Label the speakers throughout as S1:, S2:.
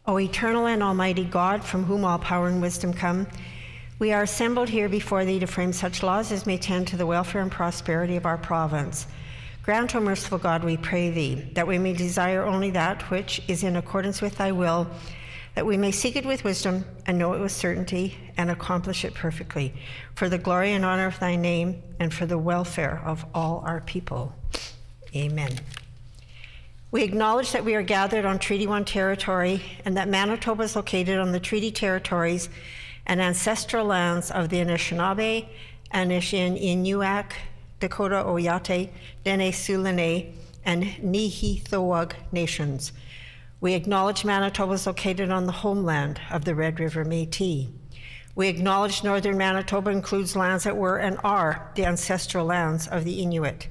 S1: O eternal and almighty God, from whom all power and wisdom come, we are assembled here before thee to frame such laws as may tend to the welfare and prosperity of our province. Grant, O merciful God, we pray thee, that we may desire only that which is in accordance with thy will, that we may seek it with wisdom and know it with certainty and accomplish it perfectly, for the glory and honor of thy name and for the welfare of all our people. Amen. We acknowledge that we are gathered on Treaty 1 territory and that Manitoba is located on the treaty territories and ancestral lands of the Anishinaabe, Inuak, Dakota Oyate, Dene Sulene, and Nihithowug nations. We acknowledge Manitoba is located on the homeland of the Red River Métis. We acknowledge northern Manitoba includes lands that were and are the ancestral lands of the Inuit.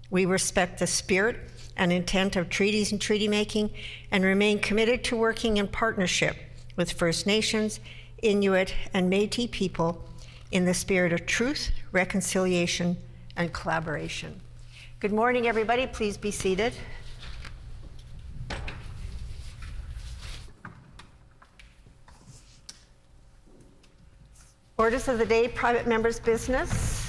S1: We respect the spirit and intent of treaties and treaty making and remain committed to working in partnership with First Nations, Inuit, and Métis people in the spirit of truth, reconciliation, and collaboration. Good morning, everybody. Please be seated. Orders of the day, private members' business.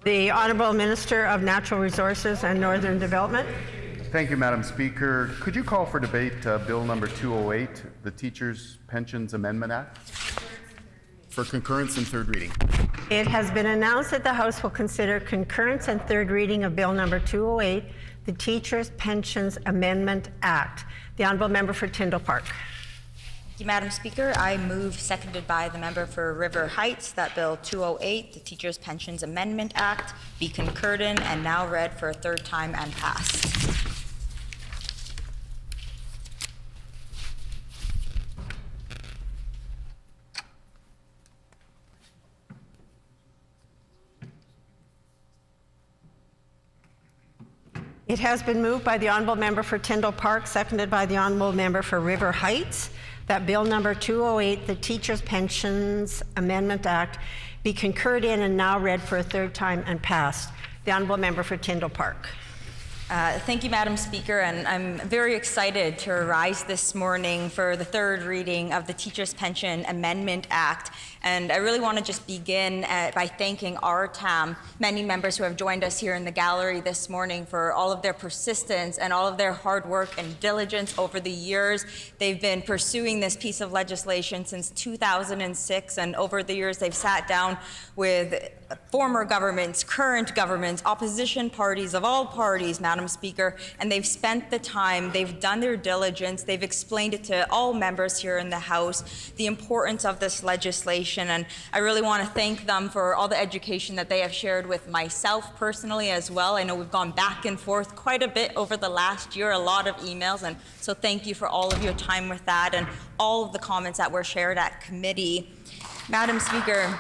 S1: The Honourable Minister of Natural Resources and Northern Development.
S2: Thank you, Madam Speaker. Could you call for debate Bill number 208, the Teachers' Pensions Amendment Act, for concurrence and third reading?
S1: It has been announced that the House will consider concurrence and third reading of Bill number 208, the Teachers' Pensions Amendment Act. The Honourable Member for Tyndall Park.
S3: Thank you, Madam Speaker. I move, seconded by the member for River Heights, that Bill 208, the Teachers' Pensions Amendment Act, be concurred in and now read for a third time and passed.
S1: It has been moved by the Honourable Member for Tyndall Park, seconded by the Honourable Member for River Heights, that Bill number 208, the Teachers' Pensions Amendment Act, be concurred in and now read for a third time and passed. The Honourable Member for Tyndall Park.
S3: Thank you, Madam Speaker, and I'm very excited to rise this morning for the third reading of the Teachers' Pension Amendment Act. And I really want to just begin by thanking RTAM, many members who have joined us here in the gallery this morning, for all of their persistence and all of their hard work and diligence over the years. They've been pursuing this piece of legislation since 2006, and over the years they've sat down with former governments, current governments, opposition parties of all parties, Madam Speaker, and they've spent the time, they've done their diligence, they've explained it to all members here in the House, the importance of this legislation, and I really want to thank them for all the education that they have shared with myself personally as well. I know we've gone back and forth quite a bit over the last year, a lot of emails, and so thank you for all of your time with that and all of the comments that were shared at committee. Madam Speaker,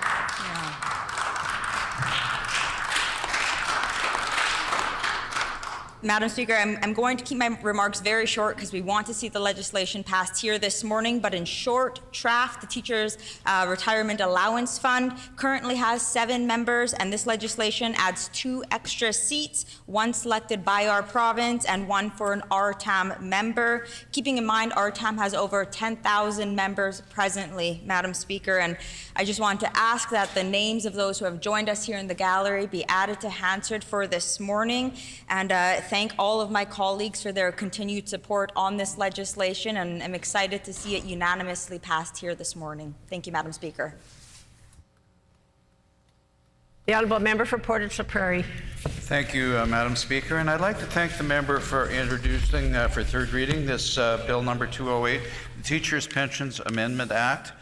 S3: Madam Speaker, I'm going to keep my remarks very short because we want to see the legislation passed here this morning, but in short, TRAF, the Teachers Retirement Allowance Fund, currently has 7 members, and this legislation adds 2 extra seats, 1 selected by our province and 1 for an RTAM member. Keeping in mind, RTAM has over 10,000 members presently, Madam Speaker, and I just want to ask that the names of those who have joined us here in the gallery be added to Hansard for this morning, and thank all of my colleagues for their continued support on this legislation, and I'm excited to see it unanimously passed here this morning. Thank you, Madam Speaker.
S1: The Honourable Member for Portage la Prairie.
S4: Thank you, Madam Speaker, and I'd like to thank the member for introducing for third reading this bill number 208, the Teachers' Pensions Amendment Act.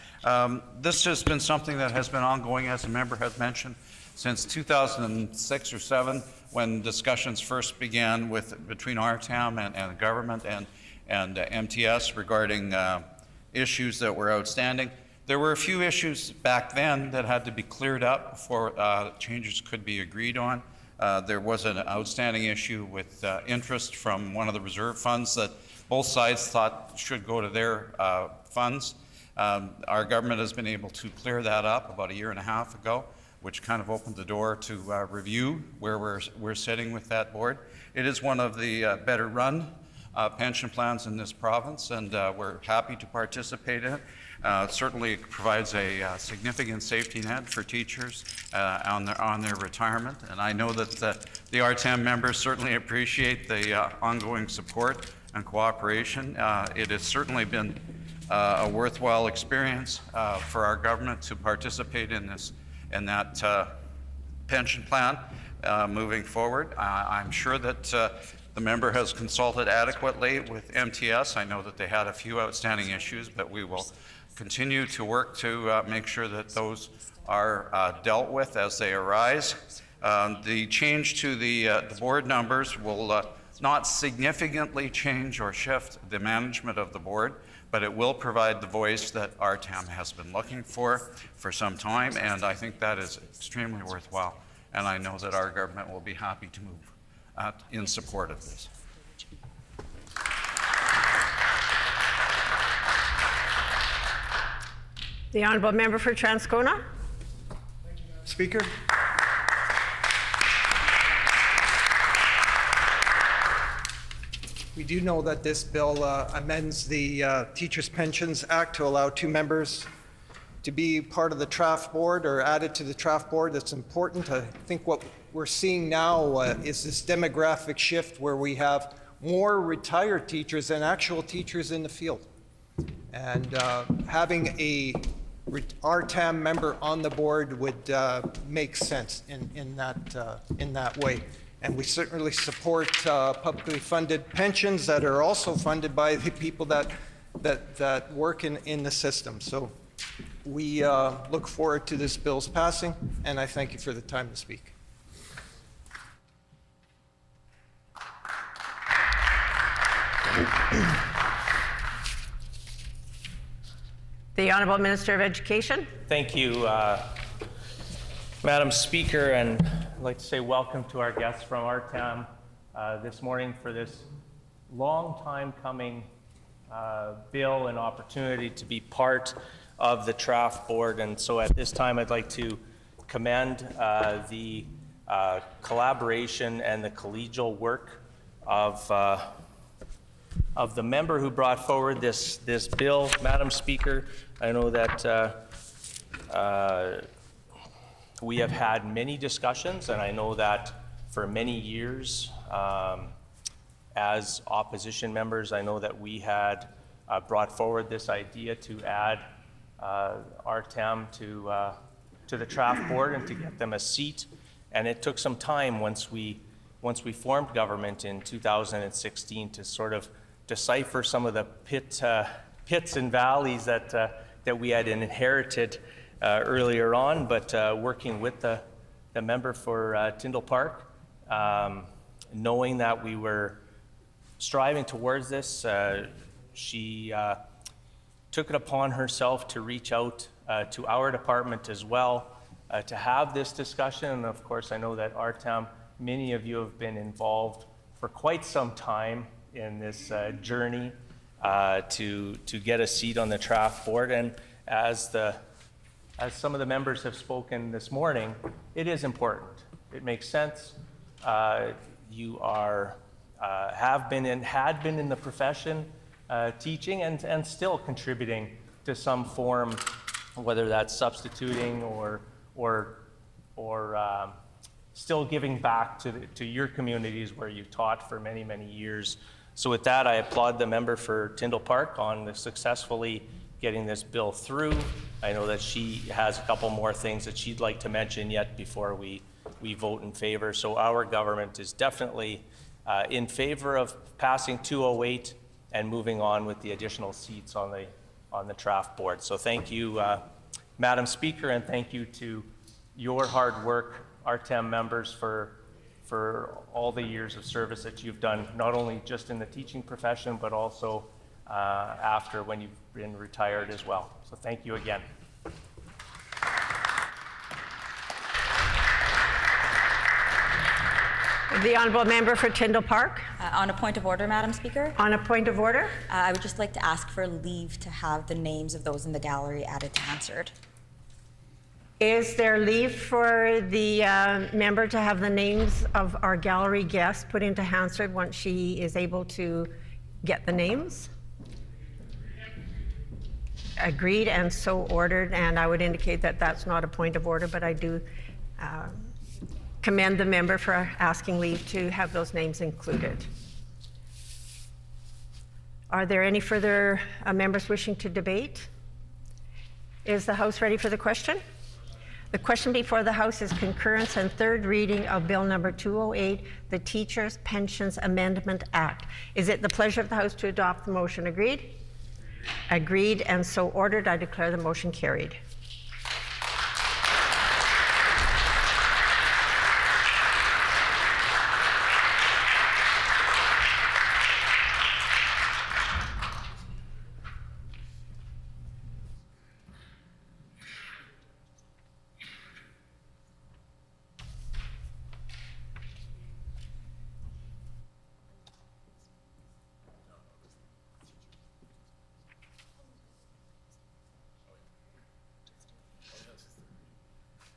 S4: This has been something that has been ongoing, as the member has mentioned, since 2006 or 7, when discussions first began between RTAM and the government and MTS regarding issues that were outstanding. There were a few issues back then that had to be cleared up before changes could be agreed on. There was an outstanding issue with interest from one of the reserve funds that both sides thought should go to their funds. Our government has been able to clear that up about a year and a half ago, which kind of opened the door to review where we're sitting with that board. It is one of the better run pension plans in this province, and we're happy to participate in it. Certainly it provides a significant safety net for teachers on their retirement, and I know that the RTEM members certainly appreciate the ongoing support and cooperation. It has certainly been a worthwhile experience for our government to participate in that pension plan moving forward. I'm sure that the member has consulted adequately with MTS. I know that they had a few outstanding issues, but we will continue to work to make sure that those are dealt with as they arise. The change to the board numbers will not significantly change or shift the management of the board, but it will provide the voice that RTEM has been looking for some time, and I think that is extremely worthwhile. And I know that our government will be happy to move in support of this.
S1: The honourable member for Transcona.
S5: Speaker. We do know that this bill amends the Teachers Pensions Act to allow 2 members to be part of the TRAF board or added to the TRAF board. That's important. I think what we're seeing now is this demographic shift where we have more retired teachers than actual teachers in the field. And having a RTAM member on the board would make sense in that way. And we certainly support publicly funded pensions that are also funded by the people that work in the system. So we look forward to this bill's passing, and I thank you for the time to speak.
S1: The Honourable Minister of Education.
S6: Thank you, Madam Speaker, and I'd like to say welcome to our guests from RTAM this morning for this long time coming bill and opportunity to be part of the TRAF board. And so at this time, I'd like to commend the collaboration and the collegial work of the member who brought forward this bill. Madam Speaker, I know that we have had many discussions, and I know that for many years, as opposition members, I know that we had brought forward this idea to add RTAM to the TRAF board and to get them a seat. And it took some time once we formed government in 2016 to sort of decipher some of the pits and valleys that we had inherited earlier on, but working with the member for Tyndall Park, knowing that we were striving towards this, she took it upon herself to reach out to our department as well to have this discussion. And of course, I know that RTAM, many of you have been involved for quite some time in this journey to get a seat on the TRAF board. And as some of the members have spoken this morning, it is important. It makes sense. You had been in the profession teaching and still contributing to some form, whether that's substituting or still giving back to your communities where you taught for many, many years. So with that, I applaud the member for Tyndall Park on successfully getting this bill through. I know that she has a couple more things that she'd like to mention yet before we vote in favor. So our government is definitely in favor of passing 208 and moving on with the additional seats on the TRAF board. So thank you, Madam Speaker, and thank you to your hard work, RTEM members, for all the years of service that you've done, not only just in the teaching profession, but also after when you've been retired as well. So thank you again.
S1: The Honourable Member for Tyndall Park.
S3: On a point of order, Madam Speaker,
S1: On a point of order,
S3: I would just like to ask for leave to have the names of those in the gallery added to Hansard.
S1: is there leave for the member to have the names of our gallery guests put into Hansard once she is able to get the names? Agreed and so ordered, and I would indicate that that's not a point of order, but I do commend the member for asking leave to have those names included. Are there any further members wishing to debate? Is the House ready for the question? The question before the House is concurrence and third reading of Bill number 208, the Teachers' Pensions Amendment Act. Is it the pleasure of the House to adopt the motion? Agreed? Agreed and so ordered. I declare the motion carried.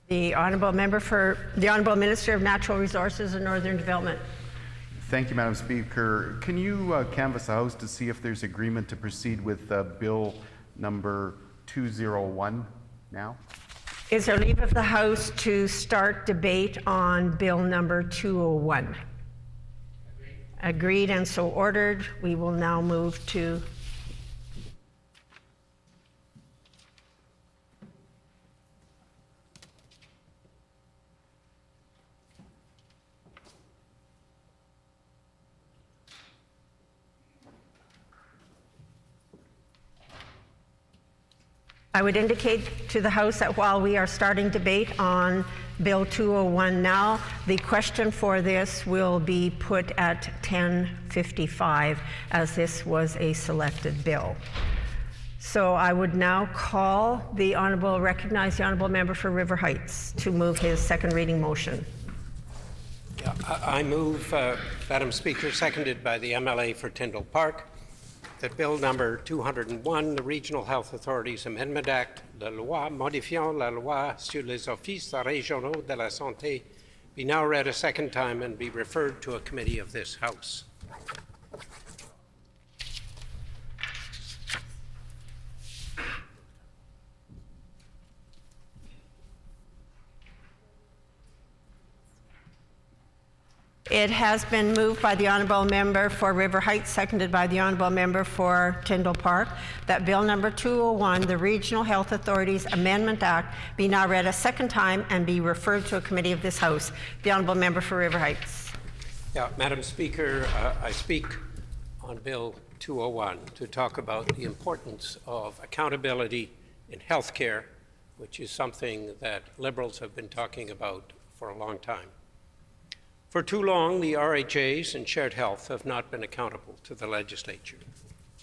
S1: The Honourable Minister of Natural Resources and Northern Development.
S2: Thank you, Madam Speaker. Can you canvass the House to see if there's agreement to proceed with Bill number 201 now?
S1: Is there leave of the House to start debate on Bill number 201? Agreed and so ordered. We will now move to I would indicate to the House that while we are starting debate on Bill 201 now, the question for this will be put at 10:55 as this was a selected bill. So I would now recognize the Honourable Member for River Heights to move his second reading motion.
S7: Yeah, I move, Madam Speaker, seconded by the MLA for Tyndall Park, that Bill number 201, the Regional Health Authorities Amendment Act, la loi modifiant la loi sur les offices régionaux de la santé, be now read a second time and be referred to a committee of this House.
S1: It has been moved by the Honourable Member for River Heights, seconded by the Honourable Member for Tyndall Park, that Bill number 201, the Regional Health Authorities Amendment Act, be now read a second time and be referred to a committee of this House. The Honourable Member for River Heights.
S7: Yeah, Madam Speaker, I speak on Bill 201 to talk about the importance of accountability in healthcare, which is something that Liberals have been talking about for a long time. For too long, the RHAs and Shared Health have not been accountable to the Legislature.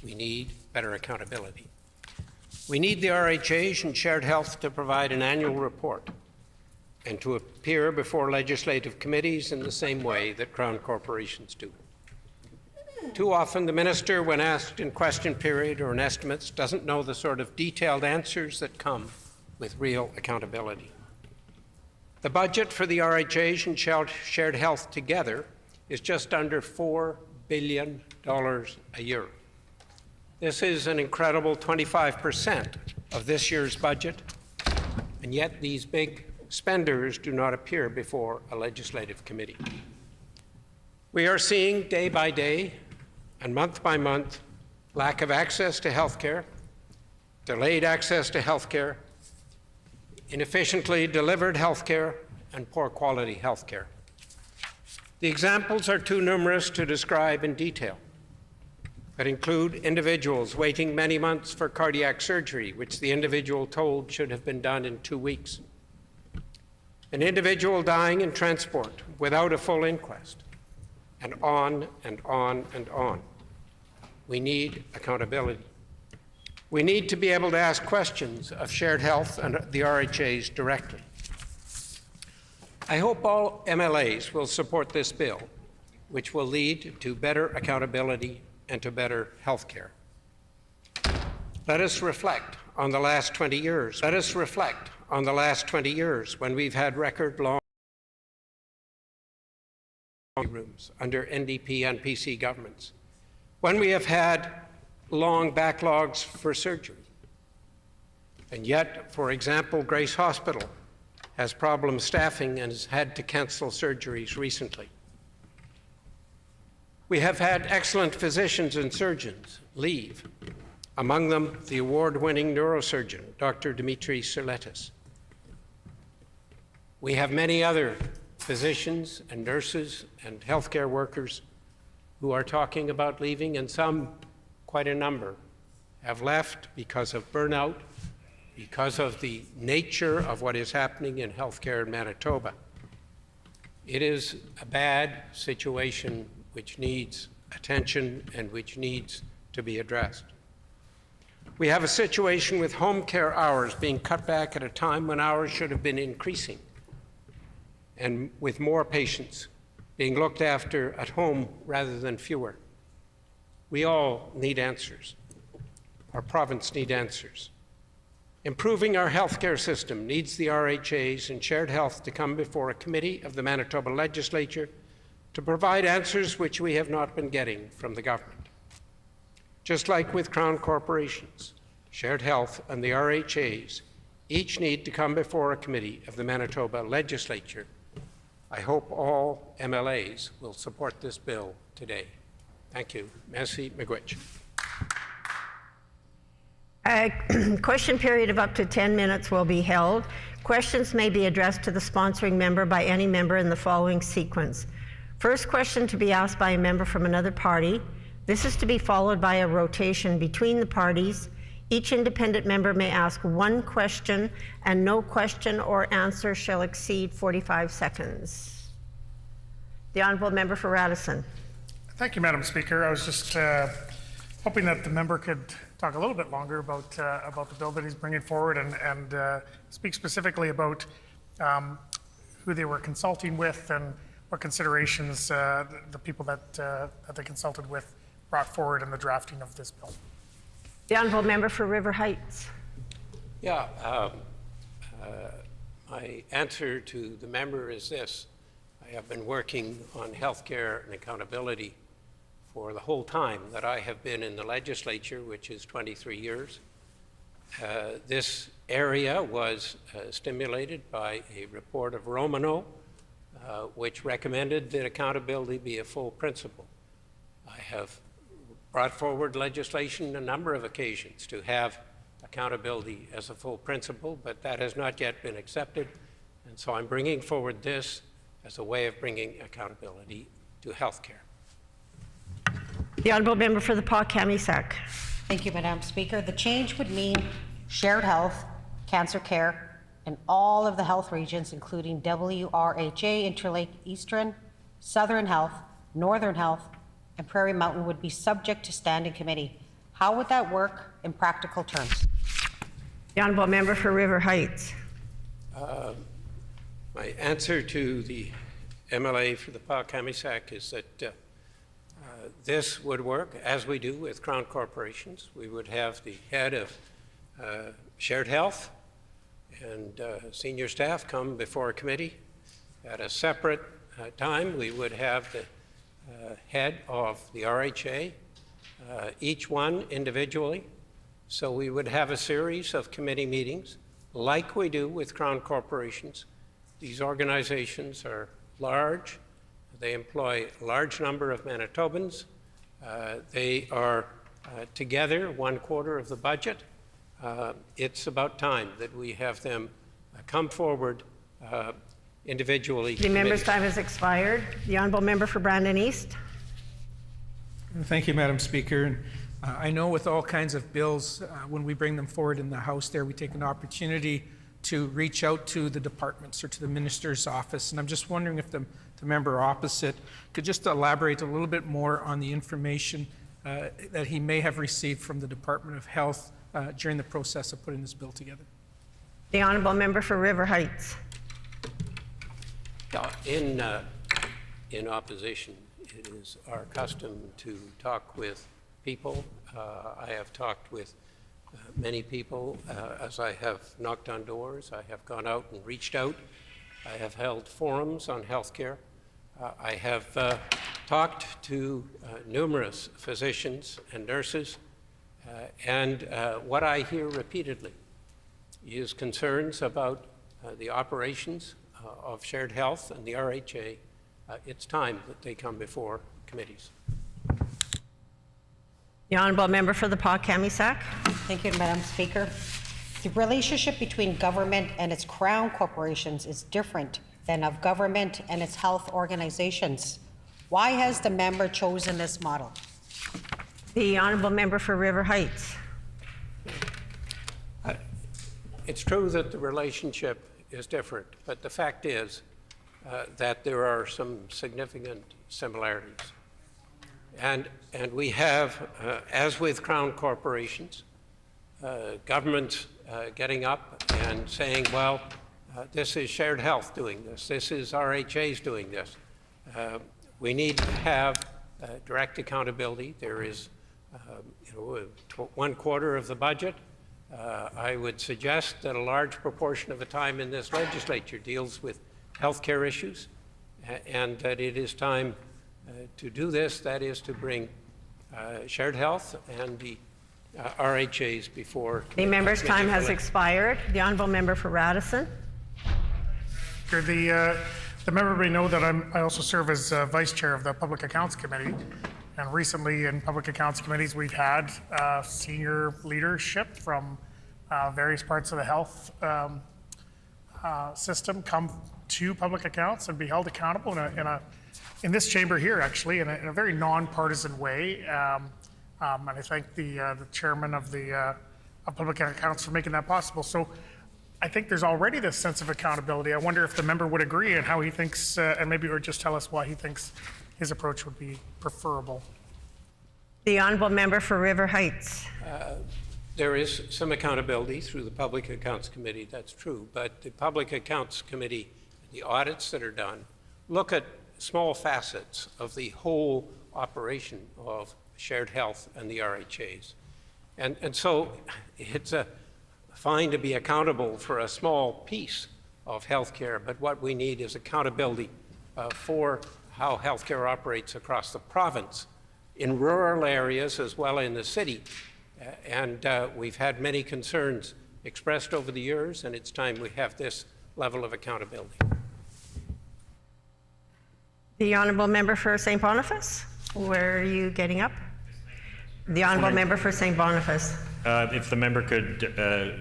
S7: We need better accountability. We need the RHAs and Shared Health to provide an annual report and to appear before legislative committees in the same way that Crown corporations do. Too often, the minister, when asked in question period or in estimates, doesn't know the sort of detailed answers that come with real accountability. The budget for the RHAs and Shared Health together is just under $4 billion a year. This is an incredible 25% of this year's budget, and yet these big spenders do not appear before a legislative committee. We are seeing day by day and month by month lack of access to health care, delayed access to health care, inefficiently delivered health care, and poor quality health care. The examples are too numerous to describe in detail, but include individuals waiting many months for cardiac surgery, which the individual told should have been done in 2 weeks, an individual dying in transport without a full inquest, and on and on and on. We need accountability. We need to be able to ask questions of Shared Health and the RHAs directly. I hope all MLAs will support this bill, which will lead to better accountability and to better health care. Let us reflect on the last 20 years. Let us reflect on the last 20 years when we've had record long rooms under NDP and PC governments, when we have had long backlogs for surgery. And yet, for example, Grace Hospital has problem staffing and has had to cancel surgeries recently. We have had excellent physicians and surgeons leave, among them the award-winning neurosurgeon, Dr. Dimitri Serletis. We have many other physicians and nurses and healthcare workers who are talking about leaving, and some, quite a number, have left because of burnout, because of the nature of what is happening in healthcare in Manitoba. It is a bad situation which needs attention and which needs to be addressed. We have a situation with home care hours being cut back at a time when hours should have been increasing, and with more patients being looked after at home rather than fewer. We all need answers. Our province needs answers. Improving our healthcare system needs the RHAs and Shared Health to come before a committee of the Manitoba Legislature to provide answers which we have not been getting from the government. Just like with Crown corporations, Shared Health and the RHAs each need to come before a committee of the Manitoba Legislature. I hope all MLAs will support this bill today. Thank you. Merci, Miigwech.
S1: A question period of up to 10 minutes will be held. Questions may be addressed to the sponsoring member by any member in the following sequence. First question to be asked by a member from another party. This is to be followed by a rotation between the parties. Each independent member may ask one question, and no question or answer shall exceed 45 seconds. The Honourable Member for Radisson.
S8: Thank you, Madam Speaker. I was just hoping that the member could talk a little bit longer about the bill that he's bringing forward and speak specifically about who they were consulting with and what considerations the people that they consulted with brought forward in the drafting of this bill.
S1: The Honourable Member for River Heights.
S7: Yeah, my answer to the member is this. I have been working on healthcare and accountability for the whole time that I have been in the legislature, which is 23 years. This area was stimulated by a report of Romano, which recommended that accountability be a full principle. I have brought forward legislation on a number of occasions to have accountability as a full principle, but that has not yet been accepted. And so I'm bringing forward this as a way of bringing accountability to healthcare.
S1: The Honourable Member for the Pas-Kamisak.
S9: Thank you, Madam Speaker. The change would mean shared health, cancer care, in all of the health regions, including WRHA, Interlake Eastern, Southern Health, Northern Health, and Prairie Mountain would be subject to standing committee. How would that work in practical terms?
S1: The Honourable Member for River Heights.
S7: My answer to the MLA for the Pas-Kamisak is that this would work as we do with Crown corporations. We would have the head of Shared Health and senior staff come before a committee. At a separate time, we would have the head of the RHA, each one individually. So we would have a series of committee meetings like we do with Crown corporations. These organizations are large. They employ a large number of Manitobans. They are together 1/4 of the budget. It's about time that we have them come forward individually.
S1: The member's time has expired. The Honourable Member for Brandon East.
S10: Thank you, Madam Speaker. I know with all kinds of bills, when we bring them forward in the House there, we take an opportunity to reach out to the departments or to the minister's office. And I'm just wondering if the member opposite could just elaborate a little bit more on the information that he may have received from the Department of Health during the process of putting this bill together.
S1: The honourable member for River Heights.
S7: In opposition, it is our custom to talk with people. I have talked with many people as I have knocked on doors. I have gone out and reached out. I have held forums on healthcare. I have talked to numerous physicians and nurses, and what I hear repeatedly is concerns about the operations of shared health and the RHA. It's time that they come before committees.
S1: The honourable member for the Pas-Kamisak.
S9: Thank you, Madam Speaker. The relationship between government and its crown corporations is different than of government and its health organizations. Why has the member chosen this model?
S1: The honourable member for River Heights.
S7: It's true that the relationship is different, but the fact is that there are some significant similarities. And we have, as with crown corporations, governments getting up and saying, well, this is shared health doing this is RHA's doing this. We need to have direct accountability. There is 1/4 of the budget. I would suggest that a large proportion of the time in this legislature deals with healthcare issues, and that it is time to do this, that is to bring shared health and the RHAs before.
S1: The member's time has expired. The honourable member for Radisson.
S8: The member may know that I also serve as vice chair of the Public Accounts Committee. And recently in Public Accounts Committees, we've had senior leadership from various parts of the health system come to public accounts and be held accountable in this chamber here, actually, in a very nonpartisan way. And I thank the chairman of the Public Accounts for making that possible. So I think there's already this sense of accountability. I wonder if the member would agree and how he thinks, and maybe or just tell us why he thinks his approach would be preferable.
S1: The honourable member for River Heights.
S7: There is some accountability through the Public Accounts Committee, that's true, but the Public Accounts Committee, the audits that are done, look at small facets of the whole operation of shared health and the RHAs. And so it's fine to be accountable for a small piece of healthcare, but what we need is accountability for how healthcare operates across the province, in rural areas as well in the city. And we've had many concerns expressed over the years, and it's time we have this level of accountability.
S1: The honourable member for St. Boniface. Where are you getting up? The honourable member for St. Boniface.
S11: If the member could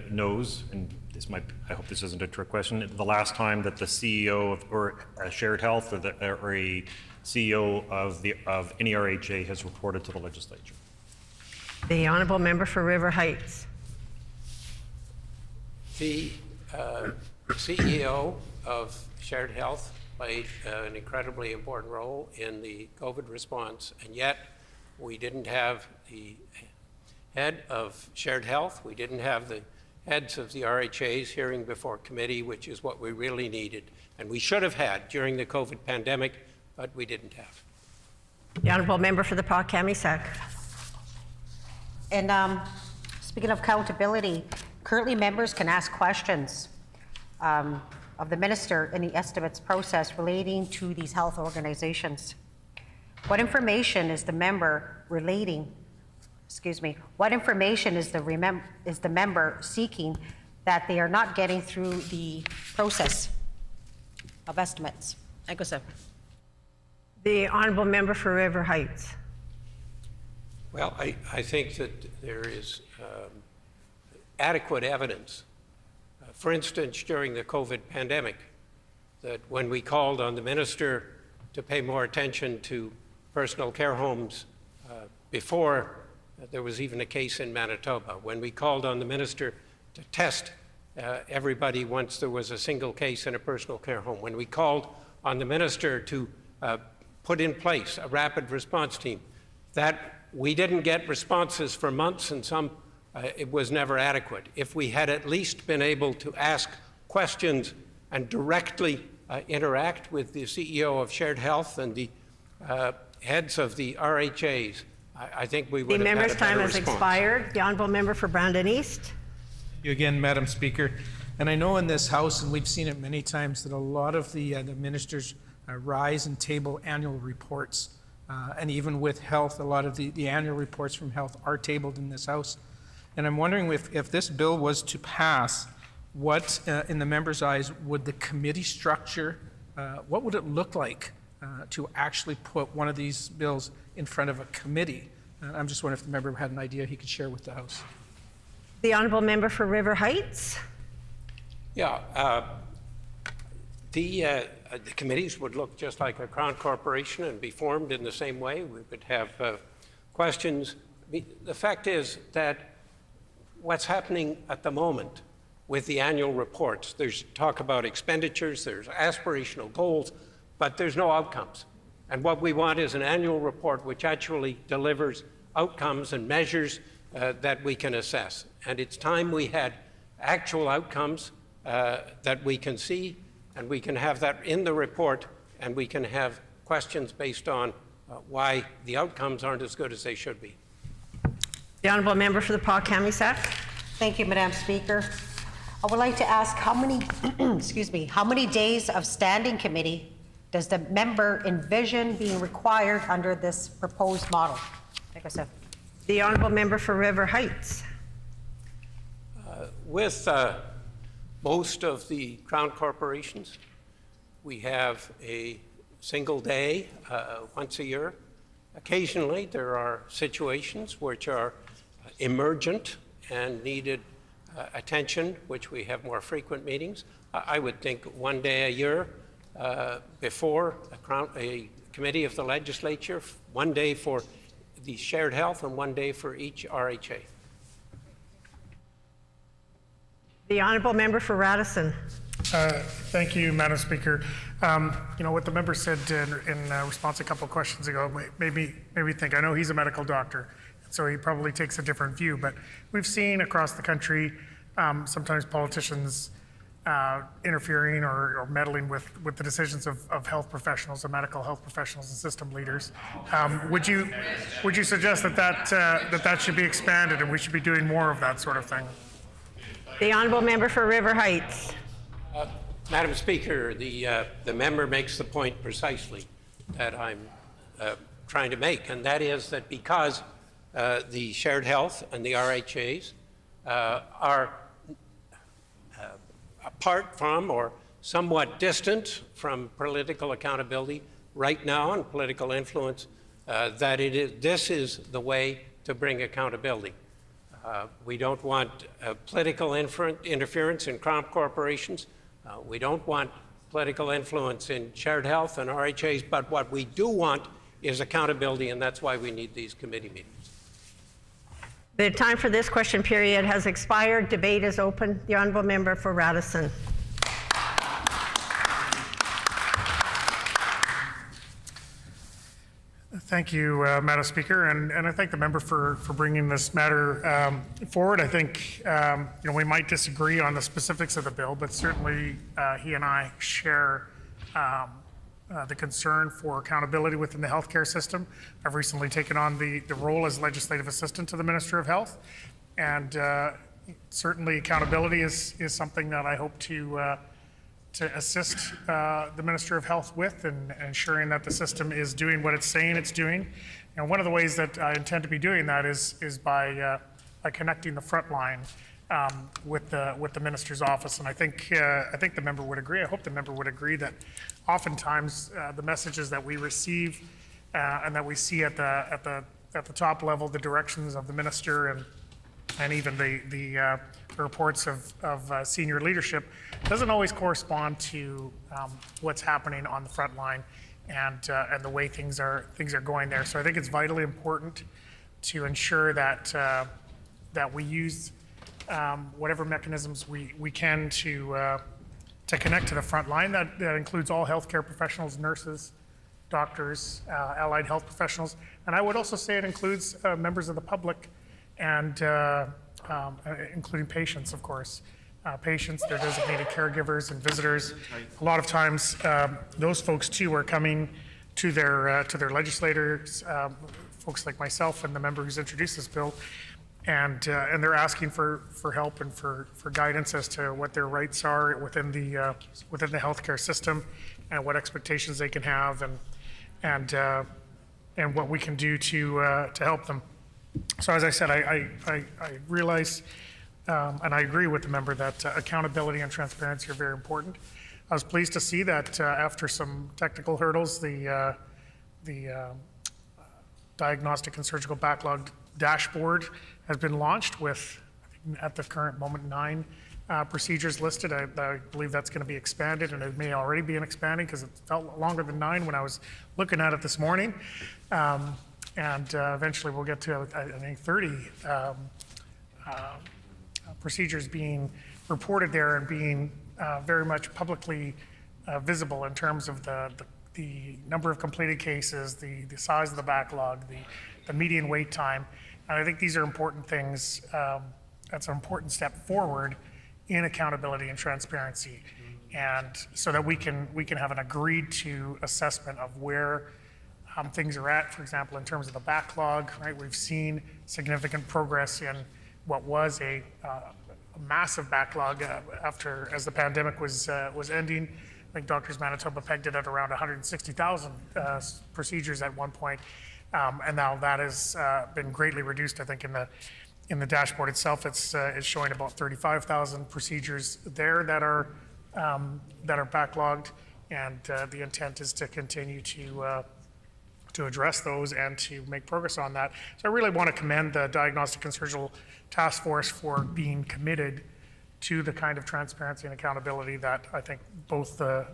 S11: knows, and this might, I hope this isn't a trick question, the last time that the CEO of Shared Health or a CEO of any RHA has reported to the legislature.
S1: The honourable member for River Heights.
S7: The CEO of Shared Health played an incredibly important role in the COVID response, and yet we didn't have the head of Shared Health, we didn't have the heads of the RHAs hearing before committee, which is what we really needed, and we should have had during the COVID pandemic, but we didn't have.
S1: The honourable member for the Pas-Kamisak.
S9: And speaking of accountability, currently members can ask questions of the minister in the estimates process relating to these health organizations. What information is the member what information is the member seeking that they are not getting through the process of estimates? Thank you, sir.
S1: The honourable member for River Heights.
S7: Well, I think that there is adequate evidence. For instance, during the COVID pandemic, that when we called on the minister to pay more attention to personal care homes before there was even a case in Manitoba, when we called on the minister to test everybody once there was a single case in a personal care home, when we called on the minister to put in place a rapid response team, that we didn't get responses for months and some it was never adequate. If we had at least been able to ask questions and directly interact with the CEO of Shared Health and the heads of the RHAs, I think we would
S1: The
S7: have had a
S1: member's time
S7: better
S1: has
S7: response.
S1: expired. The honourable member for Brandon East.
S10: Thank you again, Madam Speaker. And I know in this House, and we've seen it many times, that a lot of the ministers rise and table annual reports. And even with health, a lot of the annual reports from health are tabled in this House. And I'm wondering if this bill was to pass, what, in the member's eyes, would the committee structure, what would it look like to actually put one of these bills in front of a committee? I'm just wondering if the member had an idea he could share with the House.
S1: The honourable member for River Heights.
S7: Yeah, the committees would look just like a Crown Corporation and be formed in the same way. We would have questions. The fact is that what's happening at the moment with the annual reports, there's talk about expenditures, there's aspirational goals, but there's no outcomes. And what we want is an annual report which actually delivers outcomes and measures that we can assess. And it's time we had actual outcomes that we can see, and we can have that in the report, and we can have questions based on why the outcomes aren't as good as they should be.
S1: The honourable member for the Paul-Kamisak.
S9: Thank you, Madam Speaker. I would like to ask how many, excuse me, how many days of standing committee does the member envision being required under this proposed model? Take a sip.
S1: The honourable member for River Heights.
S7: With most of the Crown corporations, we have a single day once a year. Occasionally, there are situations which are emergent and needed attention, which we have more frequent meetings. I would think one day a year before a committee of the legislature, one day for the Shared Health and one day for each RHA.
S1: The honourable member for Radisson.
S8: Thank you, Madam Speaker. You know, what the member said in response a couple of questions ago made me think. I know he's a medical doctor, so he probably takes a different view, but we've seen across the country sometimes politicians interfering or meddling with the decisions of health professionals and medical health professionals and system leaders. Would you suggest that should be expanded and we should be doing more of that sort of thing?
S1: The honourable member for River Heights.
S7: Madam Speaker, the member makes the point precisely that I'm trying to make, and that is that because the Shared Health and the RHAs are apart from or somewhat distant from political accountability right now and political influence, this is the way to bring accountability. We don't want political interference in Crown corporations. We don't want political influence in Shared Health and RHAs, but what we do want is accountability, and that's why we need these committee meetings.
S1: The time for this question period has expired. Debate is open. The honourable member for Radisson.
S8: Thank you, Madam Speaker, and I thank the member for bringing this matter forward. I think you know, we might disagree on the specifics of the bill, but certainly he and I share the concern for accountability within the healthcare system. I've recently taken on the role as legislative assistant to the Minister of Health, and certainly accountability is something that I hope to assist the Minister of Health with, and ensuring that the system is doing what it's saying it's doing. And one of the ways that I intend to be doing that is by connecting the front line with the Minister's office. And I think the member would agree. I hope the member would agree that oftentimes the messages that we receive and that we see at the top level, the directions of the Minister and even the reports of senior leadership, doesn't always correspond to what's happening on the front line and the way things are going there. So I think it's vitally important to ensure that we use whatever mechanisms we can to connect to the front line. That includes all healthcare professionals, nurses, doctors, allied health professionals, and I would also say it includes members of the public and including patients, of course. Patients, their designated caregivers and visitors. A lot of times, those folks too are coming to their legislators, folks like myself and the member who's introduced this bill, and they're asking for help and for guidance as to what their rights are within the healthcare system, and what expectations they can have, and what we can do to help them. So as I said, I realize and I agree with the member that accountability and transparency are very important. I was pleased to see that after some technical hurdles, the diagnostic and surgical backlog dashboard has been launched with, I think, at the current moment, 9 procedures listed. I believe that's going to be expanded, and it may already be expanding because it felt longer than 9 when I was looking at it this morning. And eventually we'll get to, I think, 30 procedures being reported there and being very much publicly visible in terms of the number of completed cases, the size of the backlog, the median wait time. And I think these are important things. That's an important step forward in accountability and transparency, and so that we can have an agreed to assessment of where things are at. For example, in terms of the backlog, right? We've seen significant progress in what was a massive backlog as the pandemic was ending. I think Doctors Manitoba pegged it at around 160,000 procedures at one point, and now that has been greatly reduced. I think in the dashboard itself, it's showing about 35,000 procedures there that are backlogged, and the intent is to continue to address those and to make progress on that. So I really want to commend the Diagnostic and Surgical Task Force for being committed to the kind of transparency and accountability that I think both the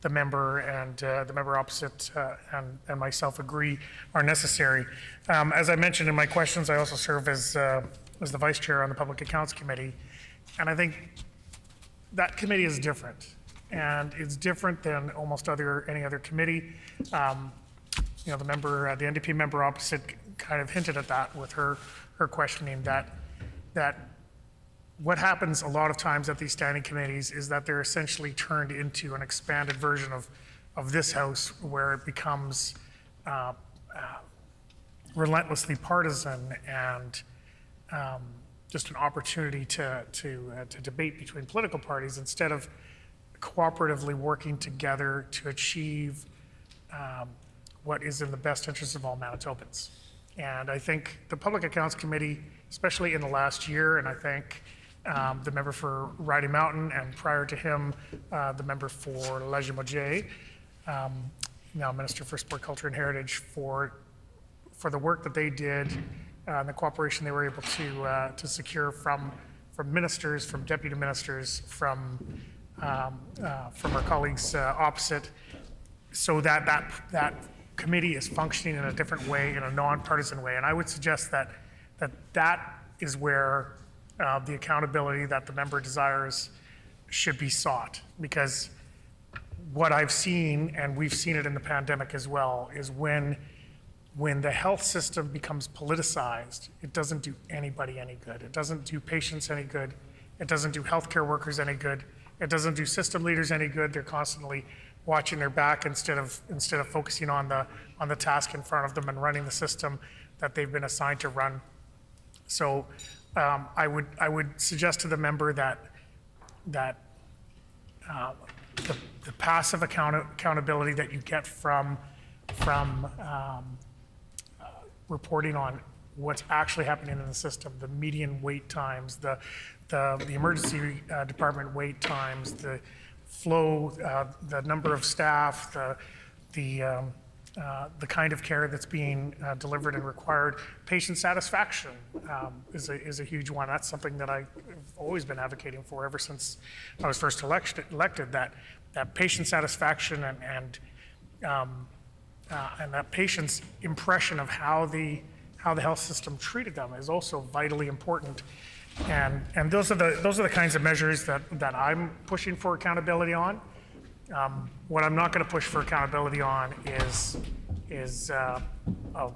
S8: member and the member opposite and myself agree are necessary. As I mentioned in my questions, I also serve as the Vice Chair on the Public Accounts Committee, and I think that committee is different, and it's different than almost any other committee. The NDP member opposite kind of hinted at that with her questioning that what happens a lot of times at these standing committees is that they're essentially turned into an expanded version of this House, where it becomes relentlessly partisan and just an opportunity to debate between political parties instead of cooperatively working together to achieve what is in the best interest of all Manitobans. And I think the Public Accounts Committee, especially in the last year, and I think the member for Riding Mountain, and prior to him, the member for Legislature, now Minister for Sport, Culture and Heritage, for the work that they did and the cooperation they were able to secure from ministers, from deputy ministers, from our colleagues opposite, so that committee is functioning in a different way, in a nonpartisan way. And I would suggest that is where the accountability that the member desires should be sought. Because what I've seen, and we've seen it in the pandemic as well, is when the health system becomes politicized, it doesn't do anybody any good. It doesn't do patients any good. It doesn't do healthcare workers any good. It doesn't do system leaders any good. They're constantly watching their back instead of focusing on the task in front of them and running the system that they've been assigned to run. So I would suggest to the member that the passive accountability that you get from reporting on what's actually happening in the system, the median wait times, the emergency department wait times, the flow, the number of staff, the kind of care that's being delivered and required. Patient satisfaction is a huge one. That's something that I've always been advocating for ever since I was first elected. That patient satisfaction and that patient's impression of how the health system treated them is also vitally important. And those are the kinds of measures that I'm pushing for accountability on. What I'm not going to push for accountability on is a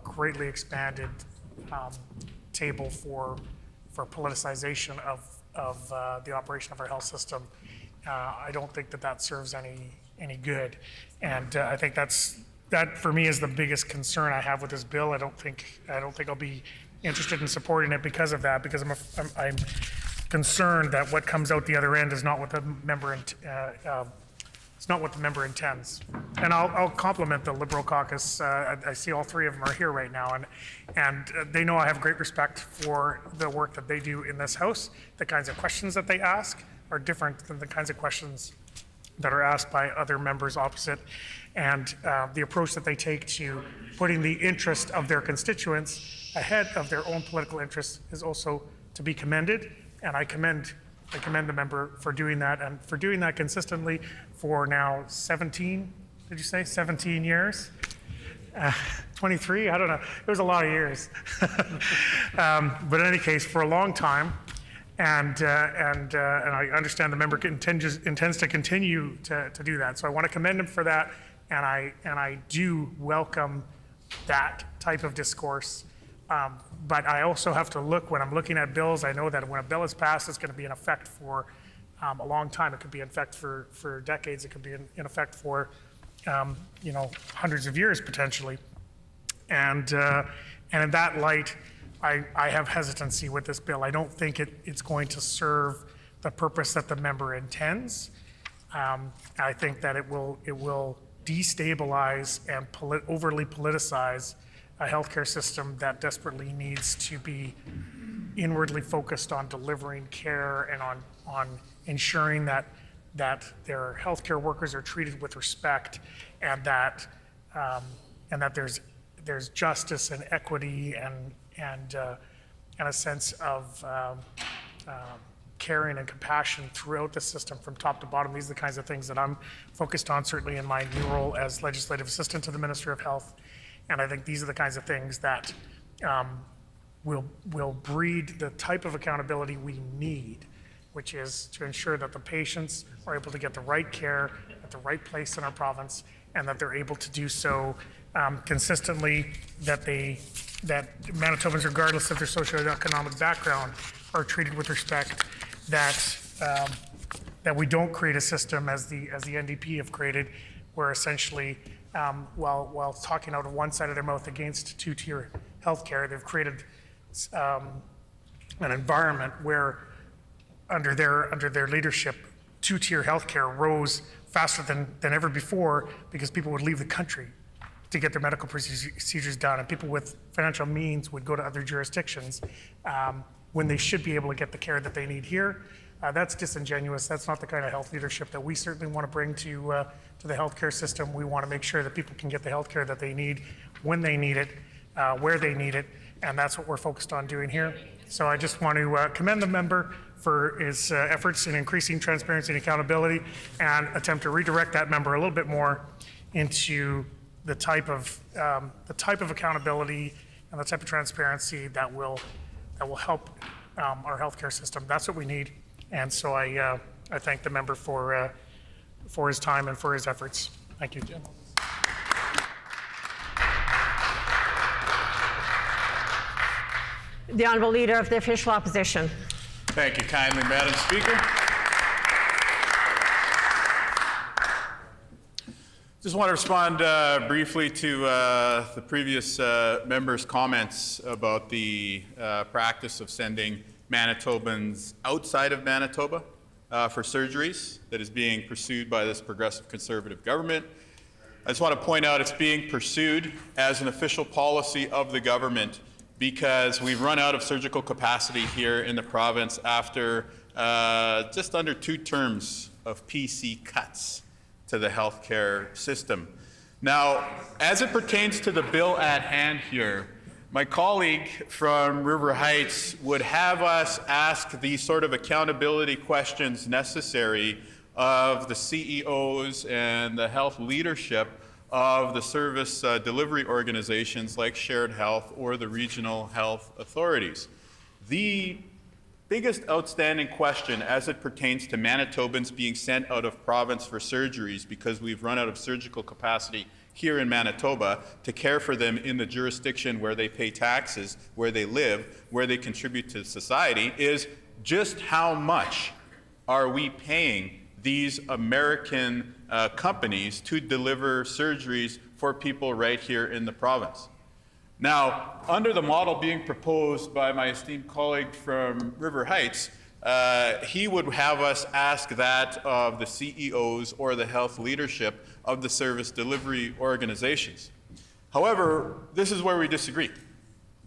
S8: greatly expanded table for politicization of the operation of our health system. I don't think that serves any good, and I think that for me is the biggest concern I have with this bill. I don't think I'll be interested in supporting it because of that, because I'm concerned that what comes out the other end is not what the member intends. And I'll compliment the Liberal caucus. I see all three of them are here right now, and they know I have great respect for the work that they do in this House. The kinds of questions that they ask are different than the kinds of questions that are asked by other members opposite, and the approach that they take to putting the interest of their constituents ahead of their own political interests is also to be commended, and I commend the member for doing that, and for doing that consistently for now 17 years? 23? I don't know. It was a lot of years. But in any case, for a long time, and I understand the member intends to continue to do that. So I want to commend him for that, and I do welcome that type of discourse. But I also have to look, when I'm looking at bills, I know that when a bill is passed, it's going to be in effect for a long time. It could be in effect for decades. It could be in effect for hundreds of years potentially. And in that light, I have hesitancy with this bill. I don't think it's going to serve the purpose that the member intends. I think that it will destabilize and overly politicize a healthcare system that desperately needs to be inwardly focused on delivering care and on ensuring that their healthcare workers are treated with respect, and that there's justice and equity and a sense of caring and compassion throughout the system from top to bottom. These are the kinds of things that I'm focused on, certainly in my new role as legislative assistant to the Minister of Health. And I think these are the kinds of things that will breed the type of accountability we need, which is to ensure that the patients are able to get the right care at the right place in our province, and that they're able to do so consistently, that Manitobans, regardless of their socioeconomic background, are treated with respect, that we don't create a system as the NDP have created, where essentially while talking out of one side of their mouth against two-tier healthcare, they've created an environment where under their leadership, two-tier healthcare rose faster than ever before, because people would leave the country to get their medical procedures done, and people with financial means would go to other jurisdictions when they should be able to get the care that they need here. That's disingenuous. That's not the kind of health leadership that we certainly want to bring to the healthcare system. We want to make sure that people can get the healthcare that they need, when they need it, where they need it, and that's what we're focused on doing here. So I just want to commend the member for his efforts in increasing transparency and accountability, and attempt to redirect that member a little bit more into the type of accountability and the type of transparency that will help our healthcare system. That's what we need. And so I thank the member for his time and for his efforts. Thank you, Jim.
S1: The Honourable Leader of the Official Opposition.
S12: Thank you kindly, Madam Speaker. Just want to respond briefly to the previous member's comments about the practice of sending Manitobans outside of Manitoba for surgeries that is being pursued by this progressive conservative government. I just want to point out it's being pursued as an official policy of the government because we've run out of surgical capacity here in the province after just under 2 terms of PC cuts to the healthcare system. Now, as it pertains to the bill at hand here, my colleague from River Heights would have us ask the sort of accountability questions necessary of the CEOs and the health leadership of the service delivery organizations like Shared Health or the regional health authorities. The biggest outstanding question as it pertains to Manitobans being sent out of province for surgeries because we've run out of surgical capacity here in Manitoba to care for them in the jurisdiction where they pay taxes, where they live, where they contribute to society, is just how much are we paying these American companies to deliver surgeries for people right here in the province. Now, under the model being proposed by my esteemed colleague from River Heights, he would have us ask that of the CEOs or the health leadership of the service delivery organizations. However, this is where we disagree.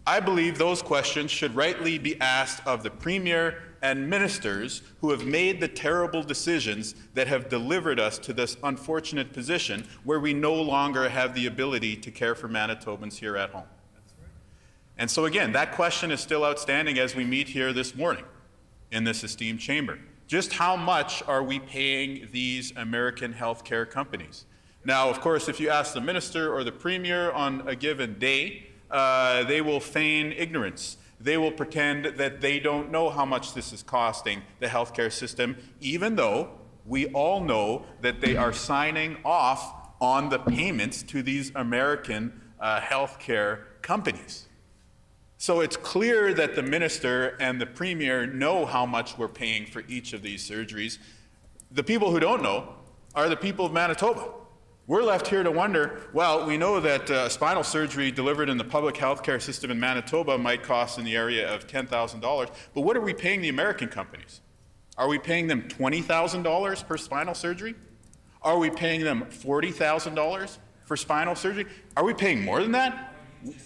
S12: I believe those questions should rightly be asked of the Premier and ministers who have made the terrible decisions that have delivered us to this unfortunate position where we no longer have the ability to care for Manitobans here at home. And so again, that question is still outstanding as we meet here this morning in this esteemed chamber. Just how much are we paying these American healthcare companies? Now, of course, if you ask the minister or the premier on a given day, they will feign ignorance. They will pretend that they don't know how much this is costing the healthcare system, even though we all know that they are signing off on the payments to these American healthcare companies. So it's clear that the minister and the premier know how much we're paying for each of these surgeries. The people who don't know are the people of Manitoba. We're left here to wonder, well, we know that spinal surgery delivered in the public healthcare system in Manitoba might cost in the area of $10,000, but what are we paying the American companies? Are we paying them $20,000 per spinal surgery? Are we paying them $40,000 for spinal surgery? Are we paying more than that?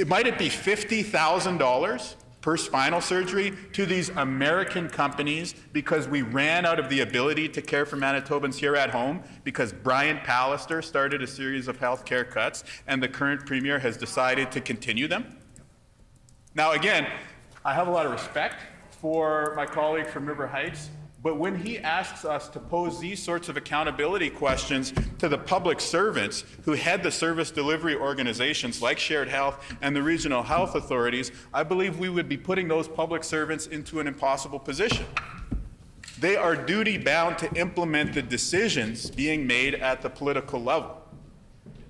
S12: Might it be $50,000 per spinal surgery to these American companies because we ran out of the ability to care for Manitobans here at home because Brian Pallister started a series of healthcare cuts and the current premier has decided to continue them? Now again, I have a lot of respect for my colleague from River Heights, but when he asks us to pose these sorts of accountability questions to the public servants who head the service delivery organizations like Shared Health and the regional health authorities, I believe we would be putting those public servants into an impossible position. They are duty-bound to implement the decisions being made at the political level.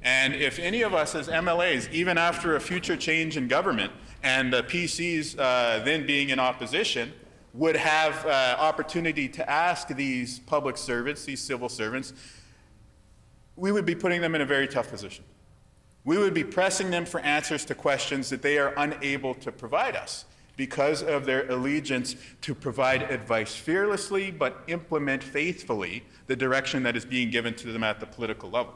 S12: And if any of us as MLAs, even after a future change in government and the PCs then being in opposition, would have opportunity to ask these public servants, these civil servants, we would be putting them in a very tough position. We would be pressing them for answers to questions that they are unable to provide us because of their allegiance to provide advice fearlessly but implement faithfully the direction that is being given to them at the political level.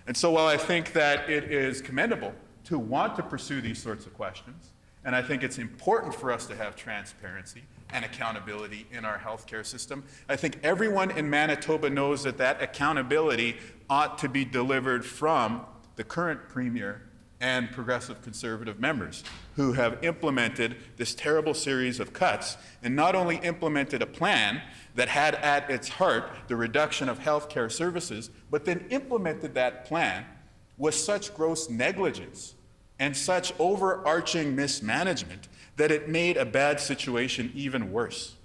S12: And so while I think that it is commendable to want to pursue these sorts of questions, and I think it's important for us to have transparency and accountability in our healthcare system, I think everyone in Manitoba knows that that accountability ought to be delivered from the current premier and progressive conservative members who have implemented this terrible series of cuts and not only implemented a plan that had at its heart the reduction of healthcare services, but then implemented that plan with such gross negligence and such overarching mismanagement that it made a bad situation even worse.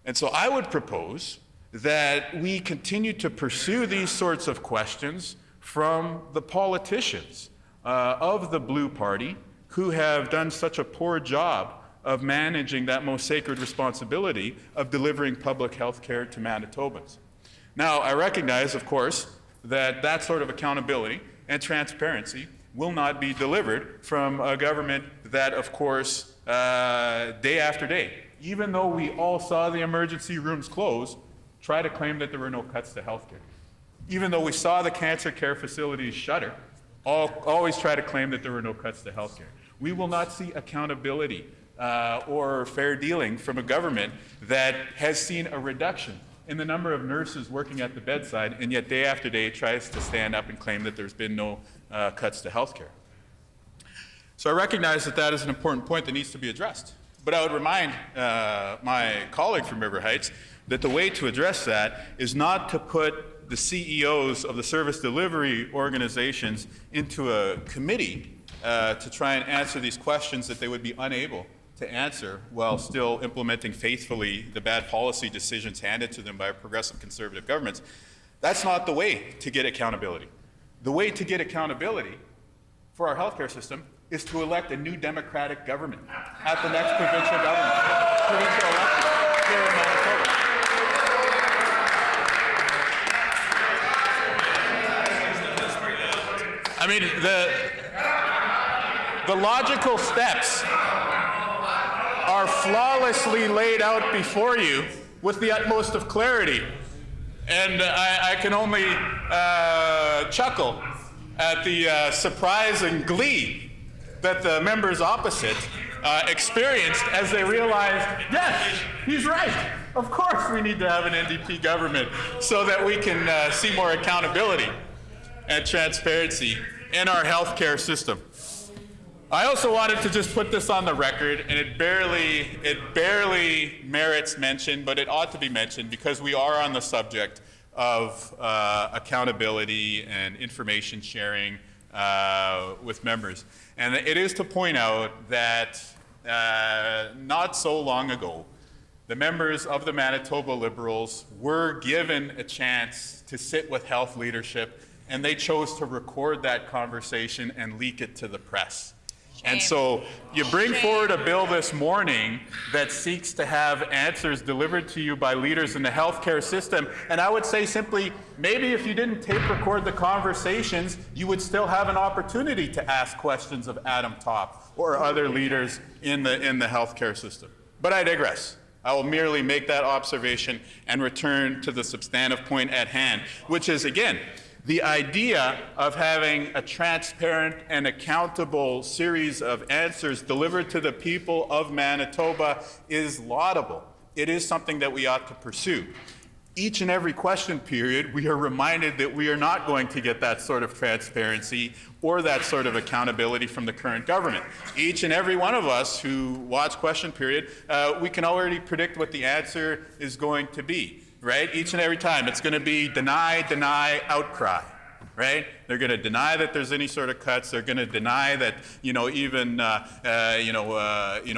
S12: And so I would propose that we continue to pursue these sorts of questions from the politicians of the Blue Party who have done such a poor job of managing that most sacred responsibility of delivering public health care to Manitobans. Now, I recognize, of course, that that sort of accountability and transparency will not be delivered from a government that, of course, day after day, even though we all saw the emergency rooms close, try to claim that there were no cuts to health care. Even though we saw the cancer care facilities shutter, always try to claim that there were no cuts to health care. We will not see accountability or fair dealing from a government that has seen a reduction in the number of nurses working at the bedside, and yet day after day tries to stand up and claim that there's been no cuts to health care. So I recognize that that is an important point that needs to be addressed. But I would remind my colleague from River Heights that the way to address that is not to put the CEOs of the service delivery organizations into a committee to try and answer these questions that they would be unable to answer while still implementing faithfully the bad policy decisions handed to them by progressive conservative governments. That's not the way to get accountability. The way to get accountability for our healthcare system is to elect a new democratic government at the next provincial election here in Manitoba. I mean, the logical steps are flawlessly laid out before you with the utmost of clarity. And I can only chuckle at the surprise and glee that the members opposite experienced as they realized, yes, he's right. Of course we need to have an NDP government so that we can see more accountability and transparency in our healthcare system. I also wanted to just put this on the record, and it barely merits mention, but it ought to be mentioned because we are on the subject of accountability and information sharing with members. And it is to point out that not so long ago, the members of the Manitoba Liberals were given a chance to sit with health leadership, and they chose to record that conversation and leak it to the press. And so you bring forward a bill this morning that seeks to have answers delivered to you by leaders in the healthcare system. And I would say simply, maybe if you didn't tape record the conversations, you would still have an opportunity to ask questions of Adam Top or other leaders in the healthcare system. But I digress. I will merely make that observation and return to the substantive point at hand, which is, again, the idea of having a transparent and accountable series of answers delivered to the people of Manitoba is laudable. It is something that we ought to pursue. Each and every question period, we are reminded that we are not going to get that sort of transparency or that sort of accountability from the current government. Each and every one of us who watch question period, we can already predict what the answer is going to be. Right? Each and every time it's going to be deny, deny, outcry. Right? They're going to deny that there's any sort of cuts. They're going to deny that, even,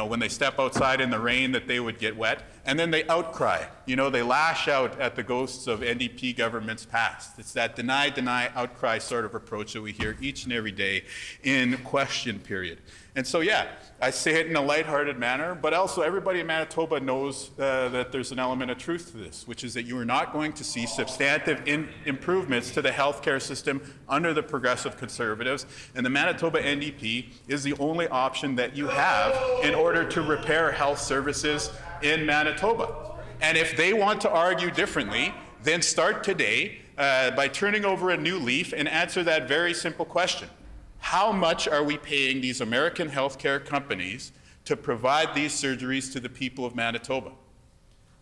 S12: when they step outside in the rain that they would get wet. And then they outcry. They lash out at the ghosts of NDP governments past. It's that deny, deny, outcry sort of approach that we hear each and every day in question period. And so, yeah, I say it in a lighthearted manner, but also everybody in Manitoba knows that there's an element of truth to this, which is that you are not going to see substantive improvements to the healthcare system under the Progressive Conservatives, and the Manitoba NDP is the only option that you have in order to repair health services in Manitoba. And if they want to argue differently, then start today by turning over a new leaf and answer that very simple question. How much are we paying these American healthcare companies to provide these surgeries to the people of Manitoba?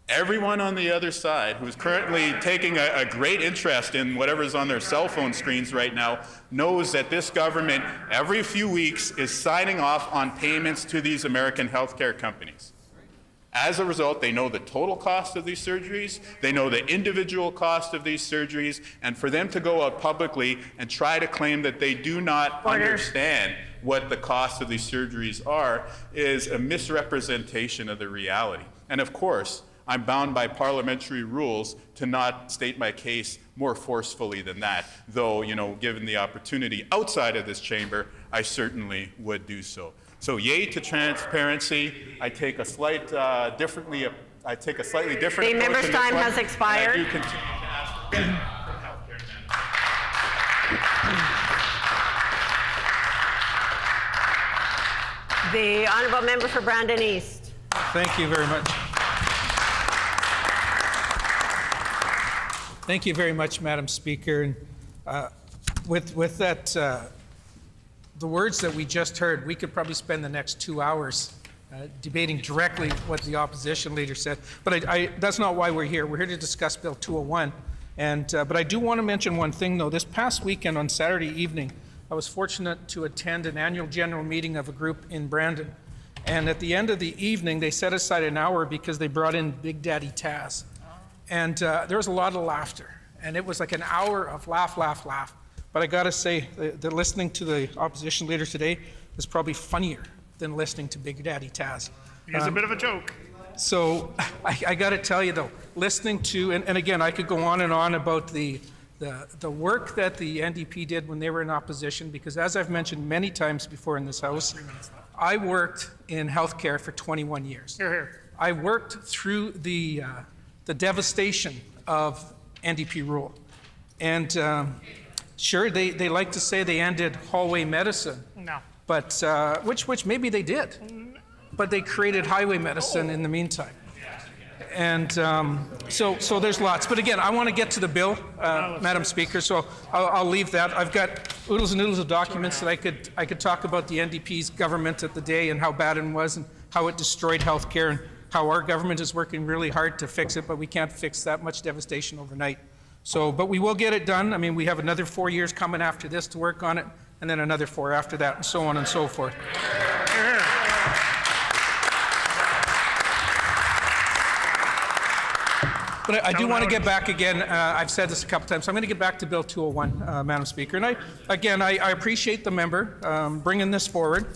S12: Everyone on the other side who is currently taking a great interest in whatever's on their cell phone screens right now knows that this government every few weeks is signing off on payments to these American healthcare companies. As a result, they know the total cost of these surgeries, they know the individual cost of these surgeries, and for them to go out publicly and try to claim that they do not understand what the cost of these surgeries are is a misrepresentation of the reality. And of course, I'm bound by parliamentary rules to not state my case more forcefully than that, though, given the opportunity outside of this chamber, I certainly would do so. So, yay to transparency. I take a slightly different
S1: The
S12: approach.
S1: member's time has expired.
S12: I do continue to ask for healthcare amendments.
S1: The honourable member for Brandon East.
S10: Thank you very much. Thank you very much, Madam Speaker. And with that, the words that we just heard, we could probably spend the next 2 hours debating directly what the opposition leader said. But that's not why we're here. We're here to discuss Bill 201. But I do want to mention one thing, though. This past weekend on Saturday evening, I was fortunate to attend an annual general meeting of a group in Brandon. And at the end of the evening, they set aside an hour because they brought in Big Daddy Taz. And there was a lot of laughter. And it was like an hour of laugh, laugh, laugh. But I got to say, the listening to the opposition leader today is probably funnier than listening to Big Daddy Taz.
S8: He's a bit of a joke.
S10: So I got to tell you, though, listening to, and again, I could go on and on about the the work that the NDP did when they were in opposition, because as I've mentioned many times before in this House, I worked in healthcare for 21 years.
S8: Here, here.
S10: I worked through the devastation of NDP rule. And sure, they like to say they ended hallway medicine,
S8: No.
S10: but which maybe they did, but they created highway medicine in the meantime. And so there's lots. But again, I want to get to the bill, Madam Speaker, so I'll leave that. I've got oodles and oodles of documents that I could talk about the NDP's government at the day and how bad it was and how it destroyed healthcare and how our government is working really hard to fix it, but we can't fix that much devastation overnight. So, but we will get it done. I mean, we have another 4 years coming after this to work on it, and then another 4 after that, and so on and so forth.
S8: Here, here.
S10: But I do want to get back again. I've said this a couple times. So I'm going to get back to Bill 201, Madam Speaker. And I appreciate the member bringing this forward.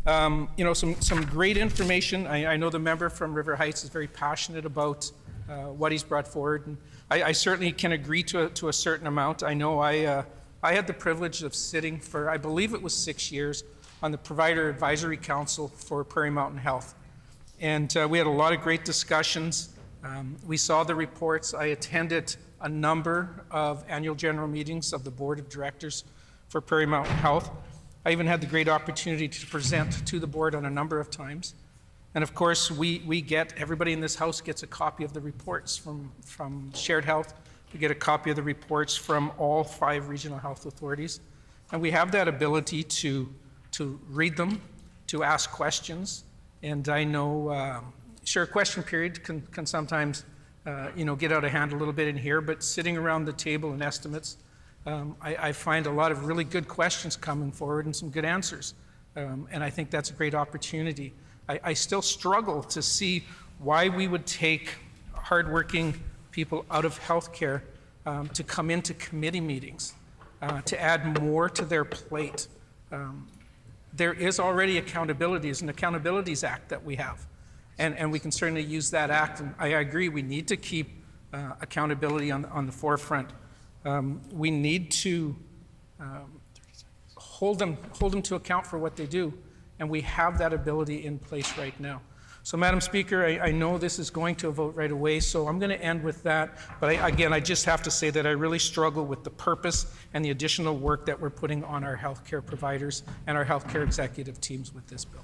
S10: You know, some great information. I know the member from River Heights is very passionate about what he's brought forward, and I certainly can agree to a certain amount. I know I had the privilege of sitting for, I believe it was 6 years, on the Provider Advisory Council for Prairie Mountain Health, and we had a lot of great discussions. We saw the reports. I attended a number of annual general meetings of the Board of Directors for Prairie Mountain Health. I even had the great opportunity to present to the board on a number of times. And of course, everybody in this House gets a copy of the reports from Shared Health. We get a copy of the reports from all 5 regional health authorities. And we have that ability to read them, to ask questions. And I know, sure, question period can sometimes, get out of hand a little bit in here, but sitting around the table and estimates, I find a lot of really good questions coming forward and some good answers. And I think that's a great opportunity. I still struggle to see why we would take hardworking people out of healthcare to come into committee meetings, to add more to their plate. There is already accountability. It's an Accountabilities Act that we have. And we can certainly use that act. And I agree, we need to keep accountability on the forefront. We need to hold them to account for what they do. And we have that ability in place right now. So, Madam Speaker, I know this is going to a vote right away, so I'm going to end with that. But again, I just have to say that I really struggle with the purpose and the additional work that we're putting on our healthcare providers and our healthcare executive teams with this bill.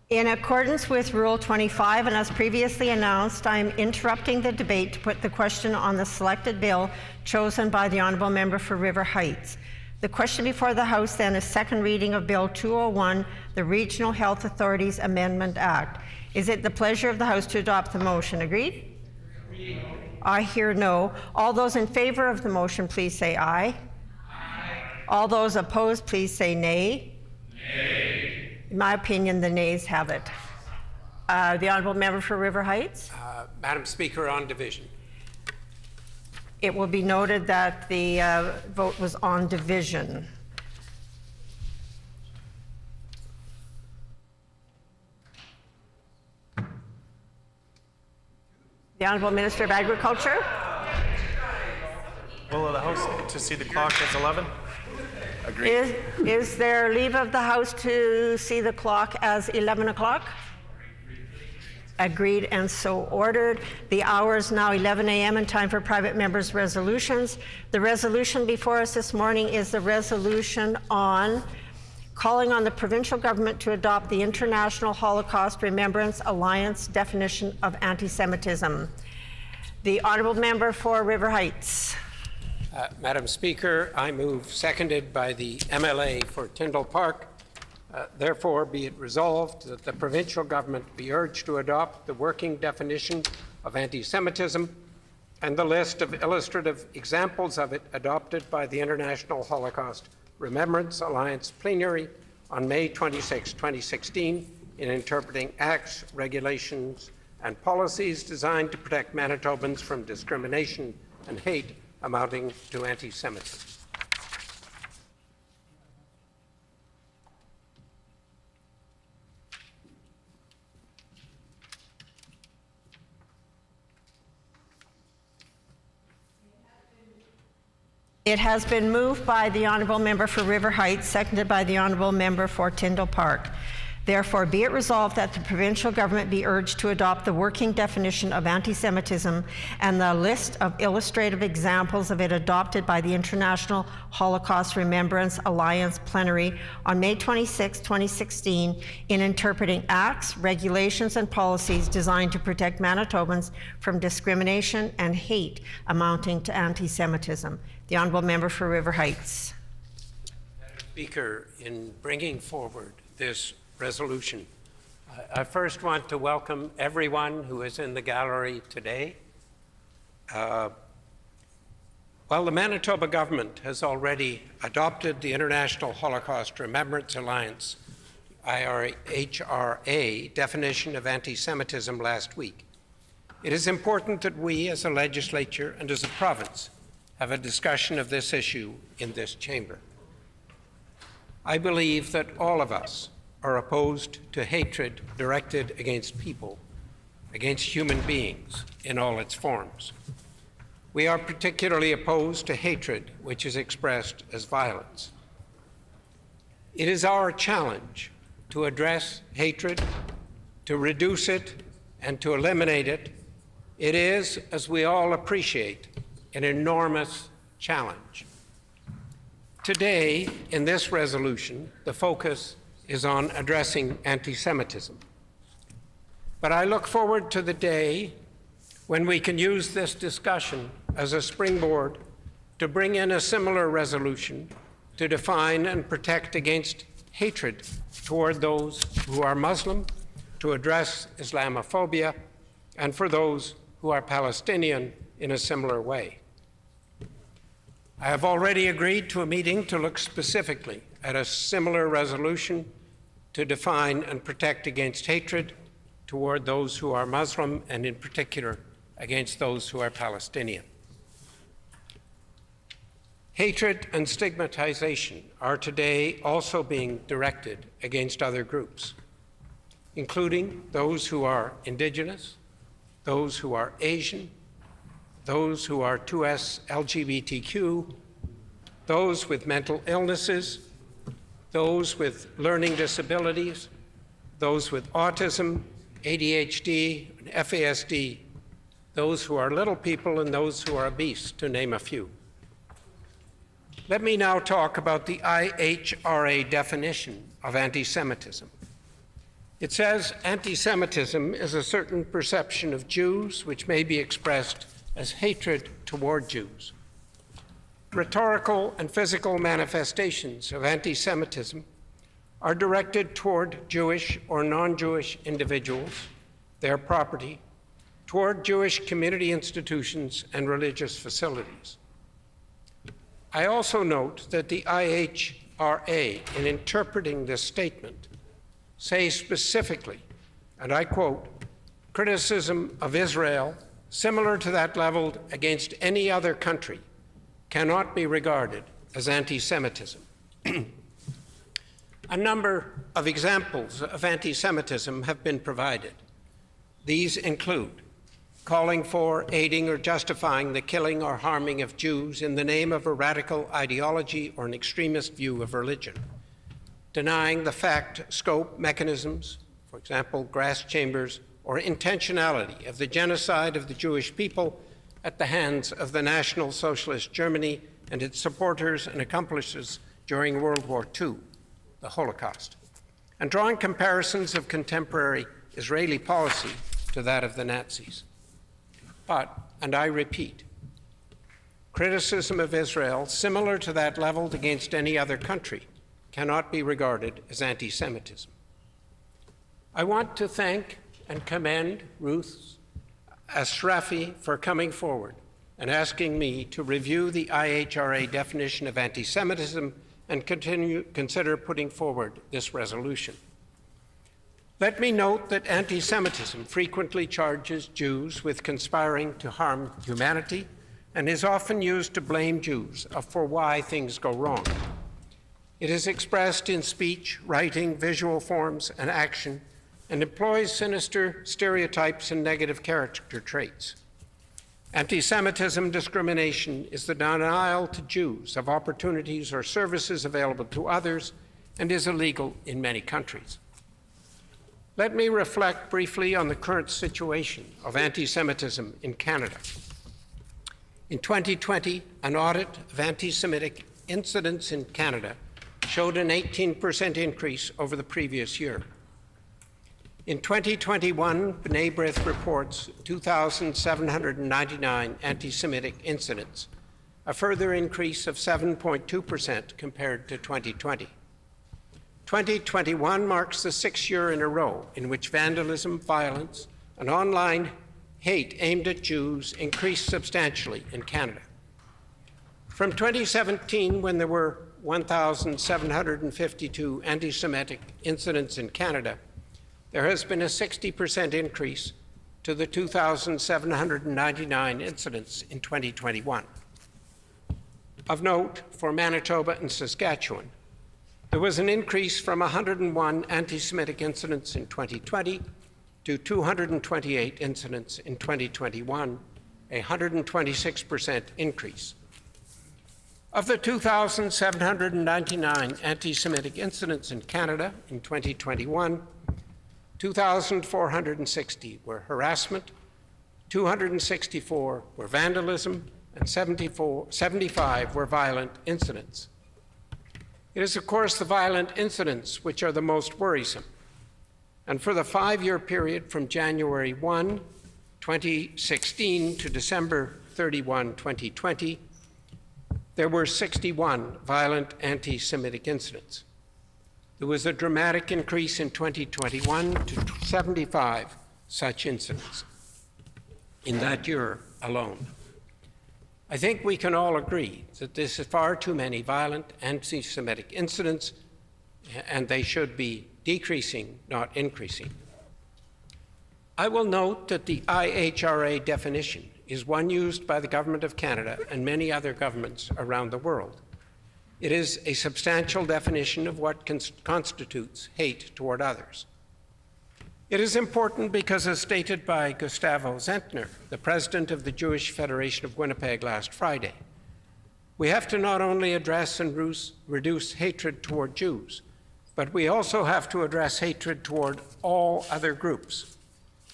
S1: In accordance with Rule 25, and as previously announced, I am interrupting the debate to put the question on the selected bill chosen by the Honourable Member for River Heights. The question before the House then is second reading of Bill 201, the Regional Health Authorities Amendment Act. Is it the pleasure of the House to adopt the motion? Agreed? Agreed. I hear no. All those in favour of the motion, please say aye. Aye. All those opposed, please say nay. Nay. In my opinion, the nays have it. The Honourable Member for River Heights?
S7: Madam Speaker, on division.
S1: It will be noted that the vote was on division. The Honourable Minister of Agriculture?
S13: Will of the House to see the clock as 11?
S2: Agreed.
S1: Is there leave of the House to see the clock as 11 o'clock? Agreed and so ordered. The hour is now 11 a.m. and time for private members' resolutions. The resolution before us this morning is the resolution on calling on the provincial government to adopt the International Holocaust Remembrance Alliance definition of anti-Semitism. The Honourable Member for River Heights.
S7: Madam Speaker, I move, seconded by the MLA for Tyndall Park. Therefore, be it resolved that the provincial government be urged to adopt the working definition of anti-Semitism and the list of illustrative examples of it adopted by the International Holocaust Remembrance Alliance plenary on May 26, 2016, in interpreting acts, regulations, and policies designed to protect Manitobans from discrimination and hate amounting to anti-Semitism.
S1: It has been moved by the Honourable Member for River Heights, seconded by the Honourable Member for Tyndall Park. Therefore, be it resolved that the provincial government be urged to adopt the working definition of anti-Semitism and the list of illustrative examples of it adopted by the International Holocaust Remembrance Alliance plenary on May 26, 2016, in interpreting acts, regulations, and policies designed to protect Manitobans from discrimination and hate amounting to anti-Semitism. The Honourable Member for River Heights.
S7: Speaker, in bringing forward this resolution, I first want to welcome everyone who is in the gallery today. While the Manitoba government has already adopted the International Holocaust Remembrance Alliance, IHRA, definition of anti-Semitism last week, it is important that we as a legislature and as a province have a discussion of this issue in this chamber. I believe that all of us are opposed to hatred directed against people, against human beings in all its forms. We are particularly opposed to hatred which is expressed as violence. It is our challenge to address hatred, to reduce it, and to eliminate it. It is, as we all appreciate, an enormous challenge. Today, in this resolution, the focus is on addressing anti-Semitism. But I look forward to the day when we can use this discussion as a springboard to bring in a similar resolution to define and protect against hatred toward those who are Muslim, to address Islamophobia, and for those who are Palestinian in a similar way. I have already agreed to a meeting to look specifically at a similar resolution to define and protect against hatred toward those who are Muslim, and in particular against those who are Palestinian. Hatred and stigmatization are today also being directed against other groups, including those who are Indigenous, those who are Asian, those who are 2S LGBTQ, those with mental illnesses, those with learning disabilities, those with autism, ADHD, and FASD, those who are little people, and those who are obese, to name a few. Let me now talk about the IHRA definition of anti-Semitism. It says anti-Semitism is a certain perception of Jews which may be expressed as hatred toward Jews. Rhetorical and physical manifestations of anti-Semitism are directed toward Jewish or non-Jewish individuals, their property, toward Jewish community institutions and religious facilities. I also note that the IHRA, in interpreting this statement, says specifically, and I quote, criticism of Israel similar to that leveled against any other country cannot be regarded as anti-Semitism. A number of examples of anti-Semitism have been provided. These include calling for, aiding, or justifying the killing or harming of Jews in the name of a radical ideology or an extremist view of religion, denying the fact, scope, mechanisms, for example, gas chambers, or intentionality of the genocide of the Jewish people at the hands of the National Socialist Germany and its supporters and accomplices during World War II, the Holocaust, and drawing comparisons of contemporary Israeli policy to that of the Nazis. But, and I repeat, criticism of Israel similar to that leveled against any other country cannot be regarded as anti-Semitism. I want to thank and commend Ruth Asrafi for coming forward and asking me to review the IHRA definition of anti-Semitism and consider putting forward this resolution. Let me note that anti-Semitism frequently charges Jews with conspiring to harm humanity, and is often used to blame Jews for why things go wrong. It is expressed in speech, writing, visual forms, and action, and employs sinister stereotypes and negative character traits. Anti-Semitism discrimination is the denial to Jews of opportunities or services available to others and is illegal in many countries. Let me reflect briefly on the current situation of anti-Semitism in Canada. In 2020, an audit of anti-Semitic incidents in Canada showed an 18% increase over the previous year. In 2021, B'nai B'rith reports 2,799 anti-Semitic incidents, a further increase of 7.2% compared to 2020. 2021 marks the sixth year in a row in which vandalism, violence, and online hate aimed at Jews increased substantially in Canada. From 2017, when there were 1,752 anti-Semitic incidents in Canada, there has been a 60% increase to the 2,799 incidents in 2021. Of note, for Manitoba and Saskatchewan, there was an increase from 101 anti-Semitic incidents in 2020 to 228 incidents in 2021, a 126% increase. Of the 2,799 anti-Semitic incidents in Canada in 2021, 2,460 were harassment, 264 were vandalism, and 75 were violent incidents. It is, of course, the violent incidents which are the most worrisome. And for the 5-year period from January 1, 2016 to December 31, 2020, there were 61 violent anti-Semitic incidents. There was a dramatic increase in 2021 to 75 such incidents in that year alone. I think we can all agree that this is far too many violent anti-Semitic incidents, and they should be decreasing, not increasing. I will note that the IHRA definition is one used by the Government of Canada and many other governments around the world. It is a substantial definition of what constitutes hate toward others. It is important because, as stated by Gustavo Zentner, the president of the Jewish Federation of Winnipeg last Friday, we have to not only address and reduce hatred toward Jews, but we also have to address hatred toward all other groups,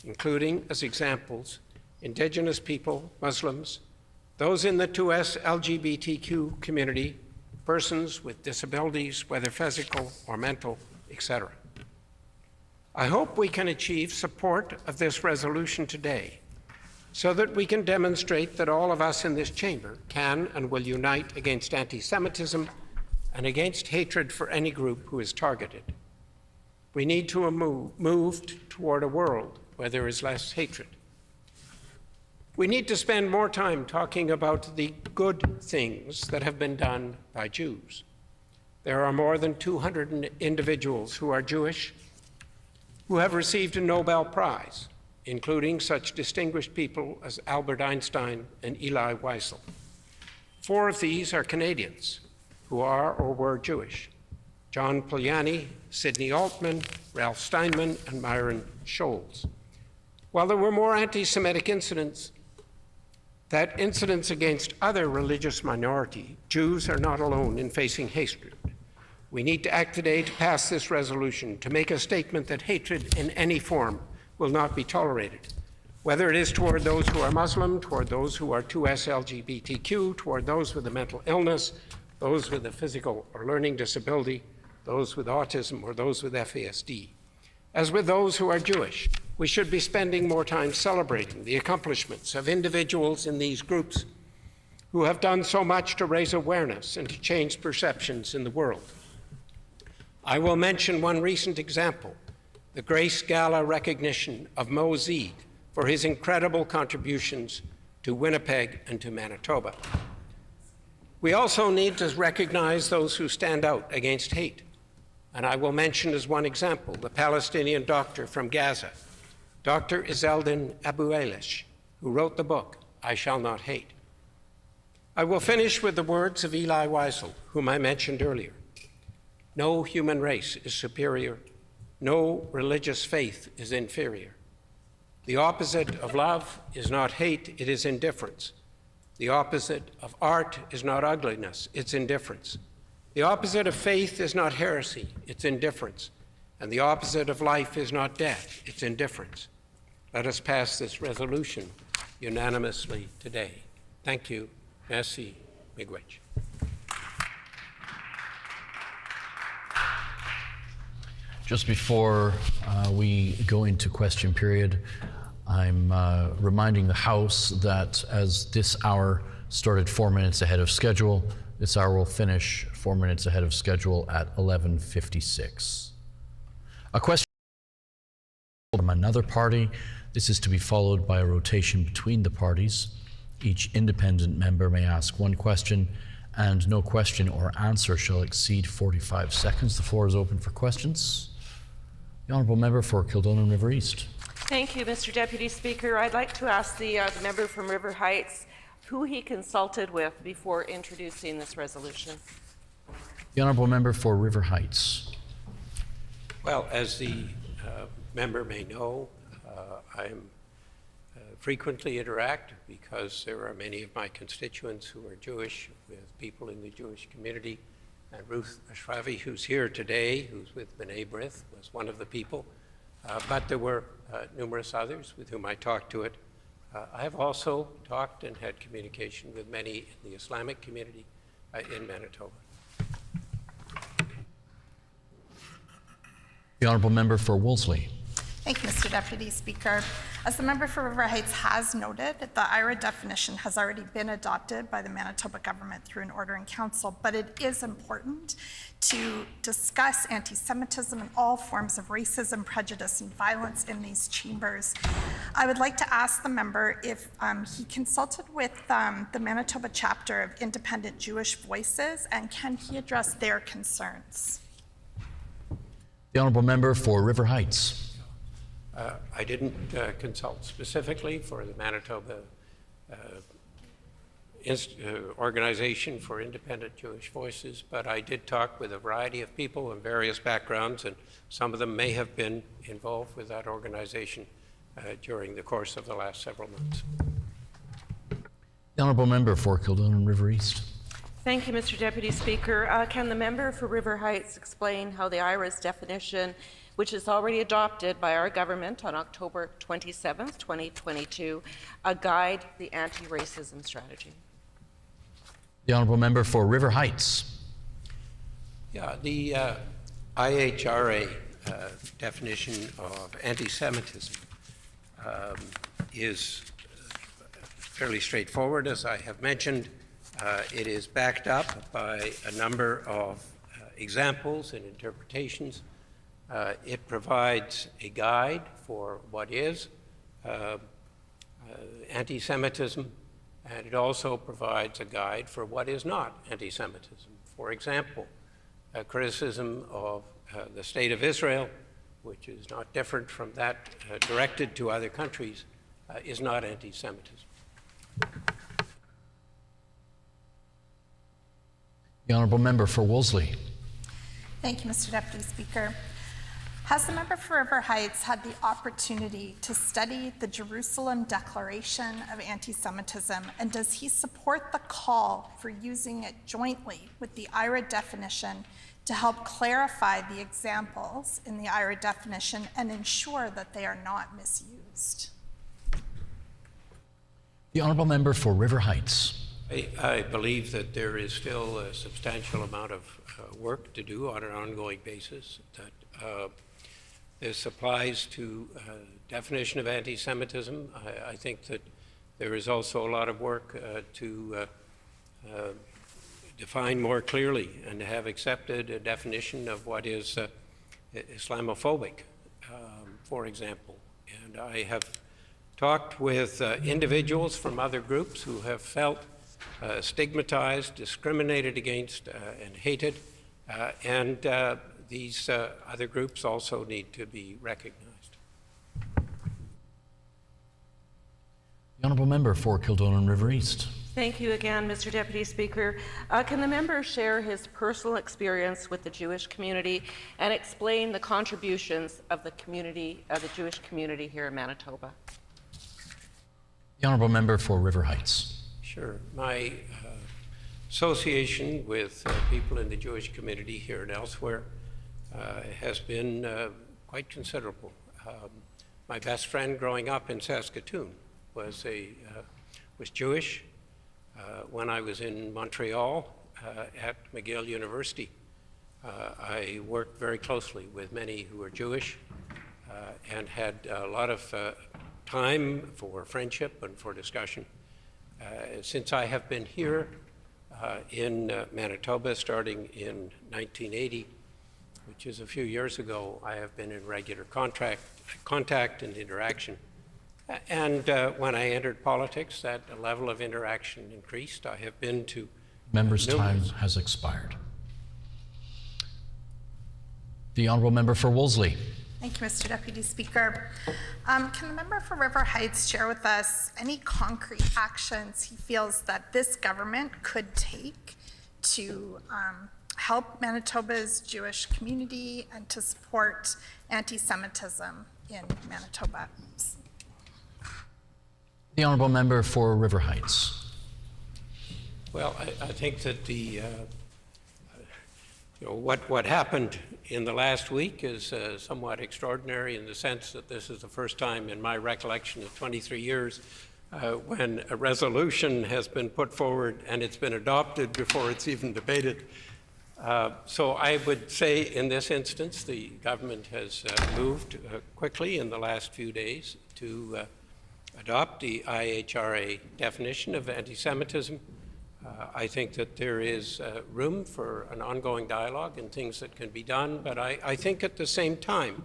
S7: including, as examples, Indigenous people, Muslims, those in the 2S LGBTQ community, persons with disabilities, whether physical or mental, etc. I hope we can achieve support of this resolution today so that we can demonstrate that all of us in this chamber can and will unite against anti-Semitism and against hatred for any group who is targeted. We need to move toward a world where there is less hatred. We need to spend more time talking about the good things that have been done by Jews. There are more than 200 individuals who are Jewish who have received a Nobel Prize, including such distinguished people as Albert Einstein and Elie Wiesel. 4 of these are Canadians who are or were Jewish: John Polanyi, Sidney Altman, Ralph Steinman, and Myron Scholes. While there were more anti-Semitic incidents against other religious minorities, Jews are not alone in facing hatred. We need to act today to pass this resolution to make a statement that hatred in any form will not be tolerated, whether it is toward those who are Muslim, toward those who are 2S LGBTQ, toward those with a mental illness, those with a physical or learning disability, those with autism, or those with FASD. As with those who are Jewish, we should be spending more time celebrating the accomplishments of individuals in these groups who have done so much to raise awareness and to change perceptions in the world. I will mention one recent example, the Grace Gala recognition of Mo Zeed for his incredible contributions to Winnipeg and to Manitoba. We also need to recognize those who stand out against hate. And I will mention as one example the Palestinian doctor from Gaza, Dr. Izzeldin Abu Elish, who wrote the book, I Shall Not Hate. I will finish with the words of Eli Wiesel, whom I mentioned earlier. No human race is superior. No religious faith is inferior. The opposite of love is not hate, it is indifference. The opposite of art is not ugliness, it's indifference. The opposite of faith is not heresy, it's indifference. And the opposite of life is not death, it's indifference. Let us pass this resolution unanimously today. Thank you. Merci. Miigwech.
S14: Just before we go into question period, I'm reminding the House that as this hour started 4 minutes ahead of schedule, this hour will finish 4 minutes ahead of schedule at 11:56. A question from another party. This is to be followed by a rotation between the parties. Each independent member may ask one question, and no question or answer shall exceed 45 seconds. The floor is open for questions. The Honourable Member for Kildonan River East.
S15: Thank you, Mr. Deputy Speaker. I'd like to ask the member from River Heights who he consulted with before introducing this resolution.
S14: The Honourable Member for River Heights.
S7: Well, as the member may know, I frequently interact because there are many of my constituents who are Jewish with people in the Jewish community. And Ruth Ashravi, who's here today, who's with B'nai B'rith, was one of the people. But there were numerous others with whom I talked to it. I have also talked and had communication with many in the Islamic community in Manitoba.
S14: The Honourable Member for Wolseley.
S16: Thank you, Mr. Deputy Speaker. As the member for River Heights has noted, the IRA definition has already been adopted by the Manitoba government through an order in council, but it is important to discuss anti-Semitism and all forms of racism, prejudice, and violence in these chambers. I would like to ask the member if he consulted with the Manitoba chapter of Independent Jewish Voices, and can he address their concerns?
S14: The Honourable Member for River Heights.
S7: I didn't consult specifically for the Manitoba Organization for Independent Jewish Voices, but I did talk with a variety of people in various backgrounds, and some of them may have been involved with that organization during the course of the last several months.
S14: The Honourable Member for Kildonan River East.
S15: Thank you, Mr. Deputy Speaker. Can the member for River Heights explain how the IRA's definition, which is already adopted by our government on October 27th, 2022, guide the anti-racism strategy?
S14: The Honourable Member for River Heights.
S7: Yeah, the IHRA definition of anti-Semitism is fairly straightforward, as I have mentioned. It is backed up by a number of examples and interpretations. It provides a guide for what is anti-Semitism, and it also provides a guide for what is not anti-Semitism. For example, a criticism of the state of Israel, which is not different from that directed to other countries, is not anti-Semitism.
S14: The Honourable Member for Wolseley.
S16: Thank you, Mr. Deputy Speaker. Has the member for River Heights had the opportunity to study the Jerusalem Declaration of Anti-Semitism, and does he support the call for using it jointly with the IRA definition to help clarify the examples in the IRA definition and ensure that they are not misused?
S14: The Honourable Member for River Heights.
S7: I believe that there is still a substantial amount of work to do on an ongoing basis. That this applies to definition of anti-Semitism. I think that there is also a lot of work to define more clearly and to have accepted a definition of what is Islamophobic, for example. And I have talked with individuals from other groups who have felt stigmatized, discriminated against, and hated, and these other groups also need to be recognized.
S14: The Honourable Member for Kildonan River East.
S15: Thank you again, Mr. Deputy Speaker. Can the member share his personal experience with the Jewish community and explain the contributions of the Jewish community here in Manitoba?
S14: The Honourable Member for River Heights.
S7: Sure. My association with people in the Jewish community here and elsewhere has been quite considerable. My best friend growing up in Saskatoon was Jewish. When I was in Montreal at McGill University, I worked very closely with many who were Jewish and had a lot of time for friendship and for discussion. Since I have been here in Manitoba starting in 1980, which is a few years ago, I have been in regular contact and interaction. And when I entered politics, that level of interaction increased. I have been to
S14: Member's time has expired. The Honourable Member for Wolseley.
S16: Thank you, Mr. Deputy Speaker. Can the member for River Heights share with us any concrete actions he feels that this government could take to help Manitoba's Jewish community and to support anti-Semitism in Manitoba?
S14: The Honourable Member for River Heights.
S7: Well, I think that what happened in the last week is somewhat extraordinary in the sense that this is the first time in my recollection of 23 years when a resolution has been put forward and it's been adopted before it's even debated. So I would say in this instance, the government has moved quickly in the last few days to adopt the IHRA definition of anti-Semitism. I think that there is room for an ongoing dialogue and things that can be done, but I think at the same time,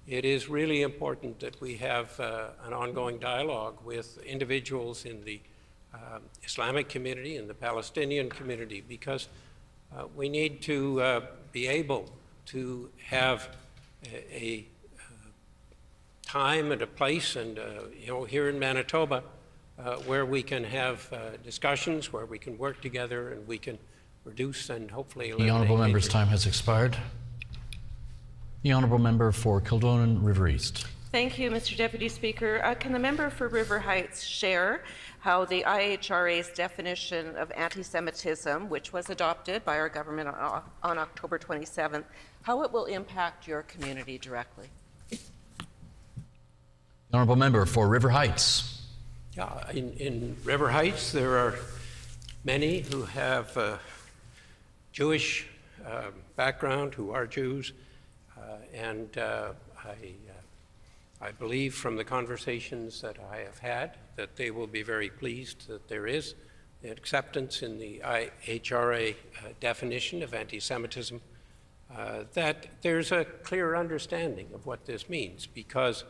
S7: it is really important that we have an ongoing dialogue with individuals in the Islamic community and the Palestinian community, because we need to be able to have a time and a place, and here in Manitoba, where we can have discussions, where we can work together, and we can reduce and hopefully eliminate.
S14: The Honourable Member's
S7: hatred.
S14: time has expired. The Honourable Member for Kildonan River East.
S15: Thank you, Mr. Deputy Speaker. Can the member for River Heights share how the IHRA's definition of anti-Semitism, which was adopted by our government on October 27th, how it will impact your community directly?
S14: The Honourable Member for River Heights.
S7: Yeah, in River Heights, there are many who have Jewish background, who are Jews, and I believe from the conversations that I have had that they will be very pleased that there is acceptance in the IHRA definition of anti-Semitism, that there's a clear understanding of what this means, because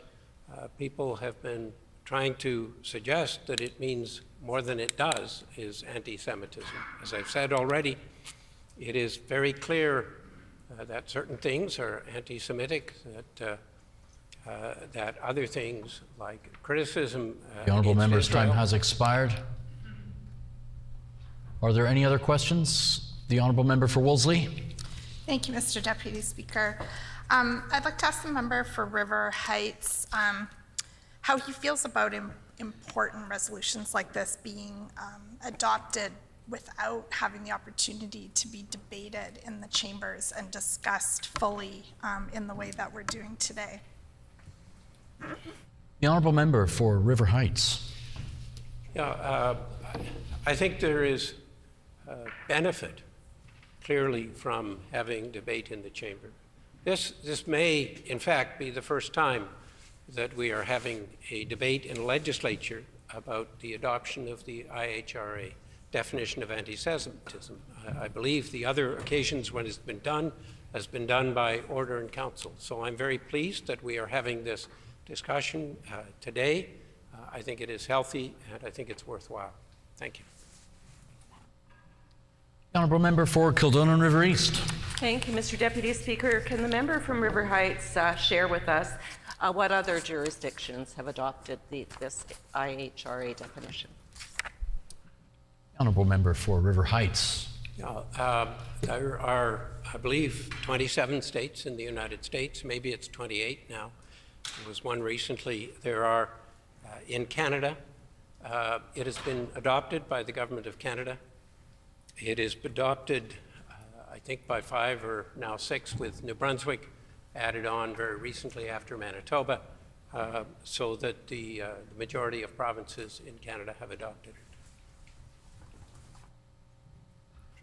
S7: people have been trying to suggest that it means more than it does is anti-Semitism. As I've said already, it is very clear that certain things are anti-Semitic, that other things like criticism.
S14: The Honourable Member's
S7: Israel.
S14: time has expired. Are there any other questions? The Honourable Member for Wolseley.
S16: Thank you, Mr. Deputy Speaker. I'd like to ask the member for River Heights how he feels about important resolutions like this being adopted without having the opportunity to be debated in the chambers and discussed fully in the way that we're doing today.
S14: The Honourable Member for River Heights.
S7: Yeah, I think there is benefit clearly from having debate in the chamber. This may, in fact, be the first time that we are having a debate in the legislature about the adoption of the IHRA definition of anti-Semitism. I believe the other occasions when it's been done has been done by order in council. So I'm very pleased that we are having this discussion today. I think it is healthy and I think it's worthwhile. Thank you.
S14: The Honourable Member for Kildonan River East.
S15: Thank you, Mr. Deputy Speaker. Can the member from River Heights share with us what other jurisdictions have adopted this IHRA definition?
S14: Honourable Member for River Heights.
S7: There are, I believe, 27 states in the United States. Maybe it's 28 now. There was one recently. There are in Canada. It has been adopted by the Government of Canada. It is adopted, I think, by 5 or now 6, with New Brunswick added on very recently after Manitoba, so that the majority of provinces in Canada have adopted it.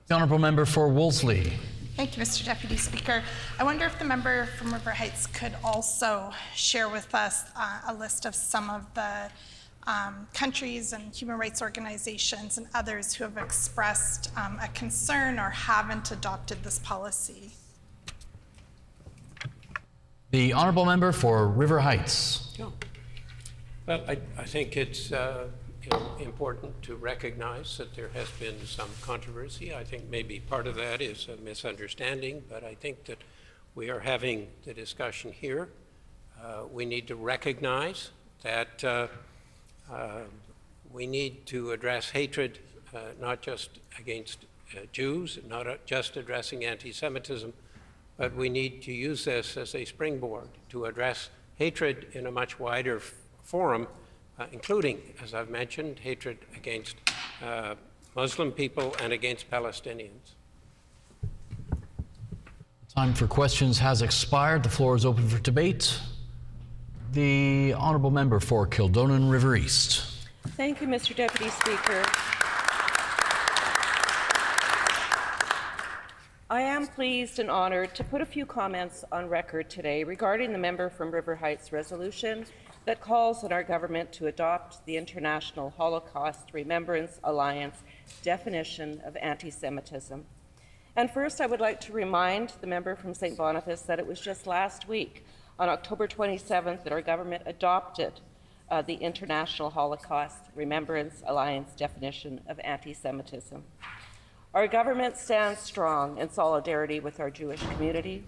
S14: The Honourable Member for Wolseley.
S16: Thank you, Mr. Deputy Speaker. I wonder if the member from River Heights could also share with us a list of some of the countries and human rights organizations and others who have expressed a concern or haven't adopted this policy.
S14: The Honourable Member for River Heights.
S7: Well, I think it's important to recognize that there has been some controversy. I think maybe part of that is a misunderstanding, but I think that we are having the discussion here. We need to recognize that we need to address hatred, not just against Jews, not just addressing anti-Semitism, but we need to use this as a springboard to address hatred in a much wider forum, including, as I've mentioned, hatred against Muslim people and against Palestinians.
S14: Time for questions has expired. The floor is open for debate. The Honourable Member for Kildonan River East.
S15: Thank you, Mr. Deputy Speaker. I am pleased and honored to put a few comments on record today regarding the member from River Heights resolution that calls on our government to adopt the International Holocaust Remembrance Alliance definition of anti-Semitism. And first, I would like to remind the member from St. Boniface that it was just last week, on October 27th, that our government adopted the International Holocaust Remembrance Alliance definition of anti-Semitism. Our government stands strong in solidarity with our Jewish community,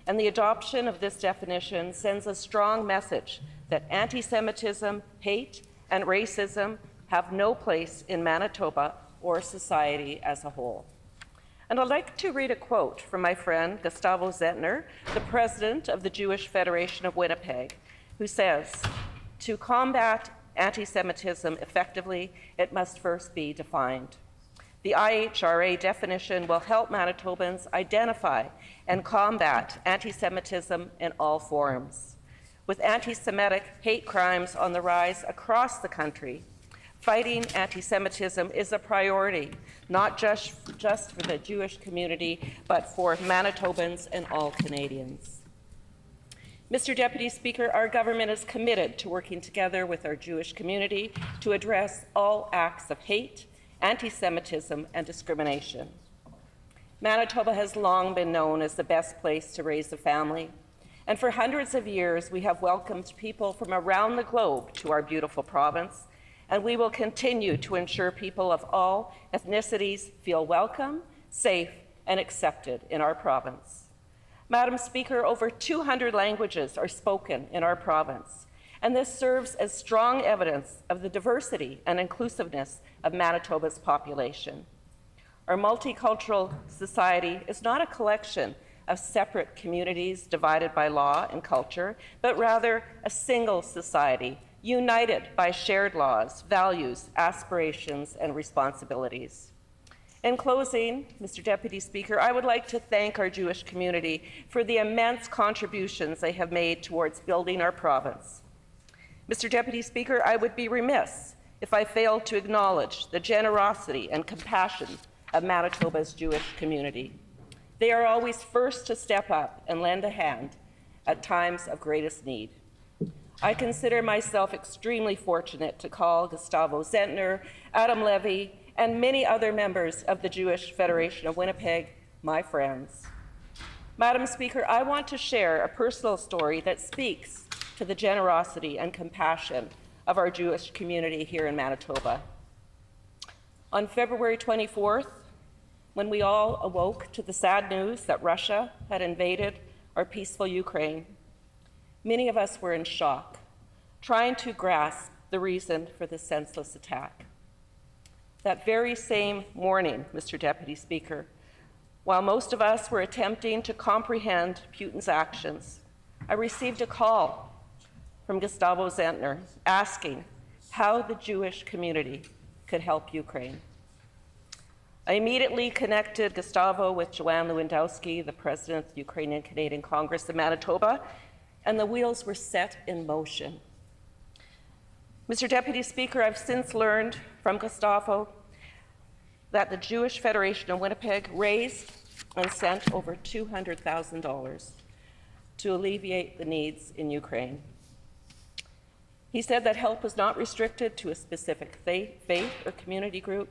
S15: and the adoption of this definition sends a strong message that anti-Semitism, hate, and racism have no place in Manitoba or society as a whole. And I'd like to read a quote from my friend Gustavo Zentner, the president of the Jewish Federation of Winnipeg, who says, "To combat anti-Semitism effectively, it must first be defined. The IHRA definition will help Manitobans identify and combat anti-Semitism in all forms. With anti-Semitic hate crimes on the rise across the country, fighting anti-Semitism is a priority, not just for the Jewish community, but for Manitobans and all Canadians." Mr. Deputy Speaker, our government is committed to working together with our Jewish community to address all acts of hate, anti-Semitism, and discrimination. Manitoba has long been known as the best place to raise a family, and for hundreds of years we have welcomed people from around the globe to our beautiful province, and we will continue to ensure people of all ethnicities feel welcome, safe, and accepted in our province. Madam Speaker, over 200 languages are spoken in our province, and this serves as strong evidence of the diversity and inclusiveness of Manitoba's population. Our multicultural society is not a collection of separate communities divided by law and culture, but rather a single society united by shared laws, values, aspirations, and responsibilities. In closing, Mr. Deputy Speaker, I would like to thank our Jewish community for the immense contributions they have made towards building our province. Mr. Deputy Speaker, I would be remiss if I failed to acknowledge the generosity and compassion of Manitoba's Jewish community. They are always first to step up and lend a hand at times of greatest need. I consider myself extremely fortunate to call Gustavo Zentner, Adam Levy, and many other members of the Jewish Federation of Winnipeg my friends. Madam Speaker, I want to share a personal story that speaks to the generosity and compassion of our Jewish community here in Manitoba. On February 24th, when we all awoke to the sad news that Russia had invaded our peaceful Ukraine, many of us were in shock, trying to grasp the reason for this senseless attack. That very same morning, Mr. Deputy Speaker, while most of us were attempting to comprehend Putin's actions, I received a call from Gustavo Zentner asking how the Jewish community could help Ukraine. I immediately connected Gustavo with Joanne Lewandowski, the president of the Ukrainian-Canadian Congress of Manitoba, and the wheels were set in motion. Mr. Deputy Speaker, I've since learned from Gustavo that the Jewish Federation of Winnipeg raised and sent over $200,000 to alleviate the needs in Ukraine. He said that help was not restricted to a specific faith or community group.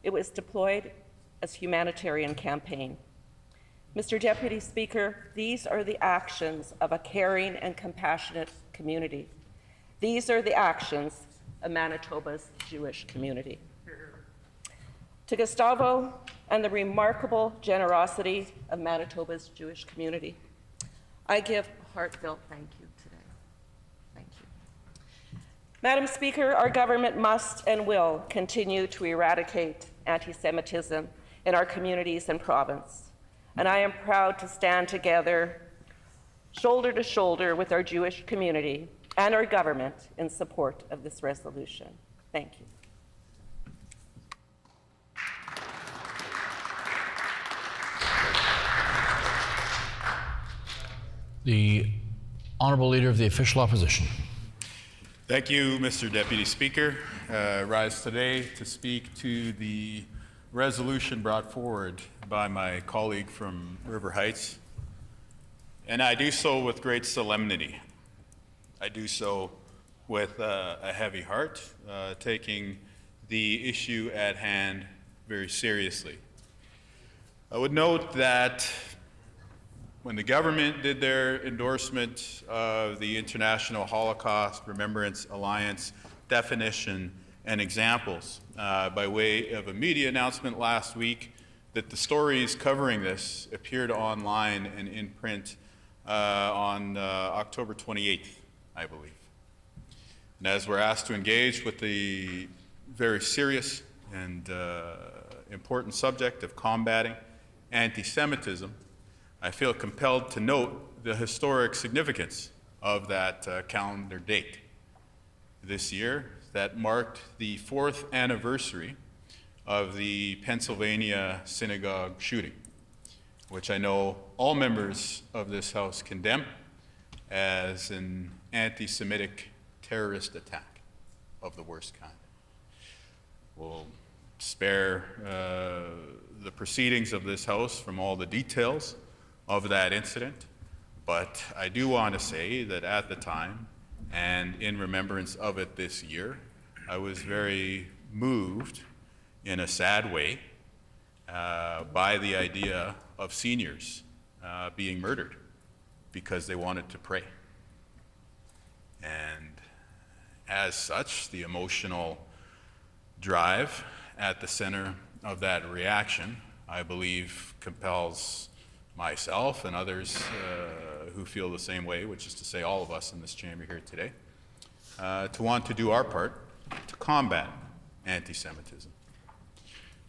S15: It was deployed as a humanitarian campaign. Mr. Deputy Speaker, these are the actions of a caring and compassionate community. These are the actions of Manitoba's Jewish community. To Gustavo and the remarkable generosity of Manitoba's Jewish community, I give a heartfelt thank you today. Thank you. Madam Speaker, our government must and will continue to eradicate anti-Semitism in our communities and province. And I am proud to stand together, shoulder to shoulder with our Jewish community and our government in support of this resolution. Thank you.
S14: The Honourable Leader of the Official Opposition.
S12: Thank you, Mr. Deputy Speaker. I rise today to speak to the resolution brought forward by my colleague from River Heights, and I do so with great solemnity. I do so with a heavy heart, taking the issue at hand very seriously. I would note that when the government did their endorsement of the International Holocaust Remembrance Alliance definition and examples by way of a media announcement last week, that the stories covering this appeared online and in print on October 28th, I believe. And as we're asked to engage with the very serious and important subject of combating anti-Semitism, I feel compelled to note the historic significance of that calendar date. This year, that marked the 4th anniversary of the Pennsylvania synagogue shooting, which I know all members of this House condemn as an anti-Semitic terrorist attack of the worst kind. We'll spare the proceedings of this House from all the details of that incident, but I do want to say that at the time, and in remembrance of it this year, I was very moved in a sad way by the idea of seniors being murdered because they wanted to pray. And as such, the emotional drive at the center of that reaction, I believe, compels myself and others who feel the same way, which is to say all of us in this chamber here today, to want to do our part to combat anti-Semitism.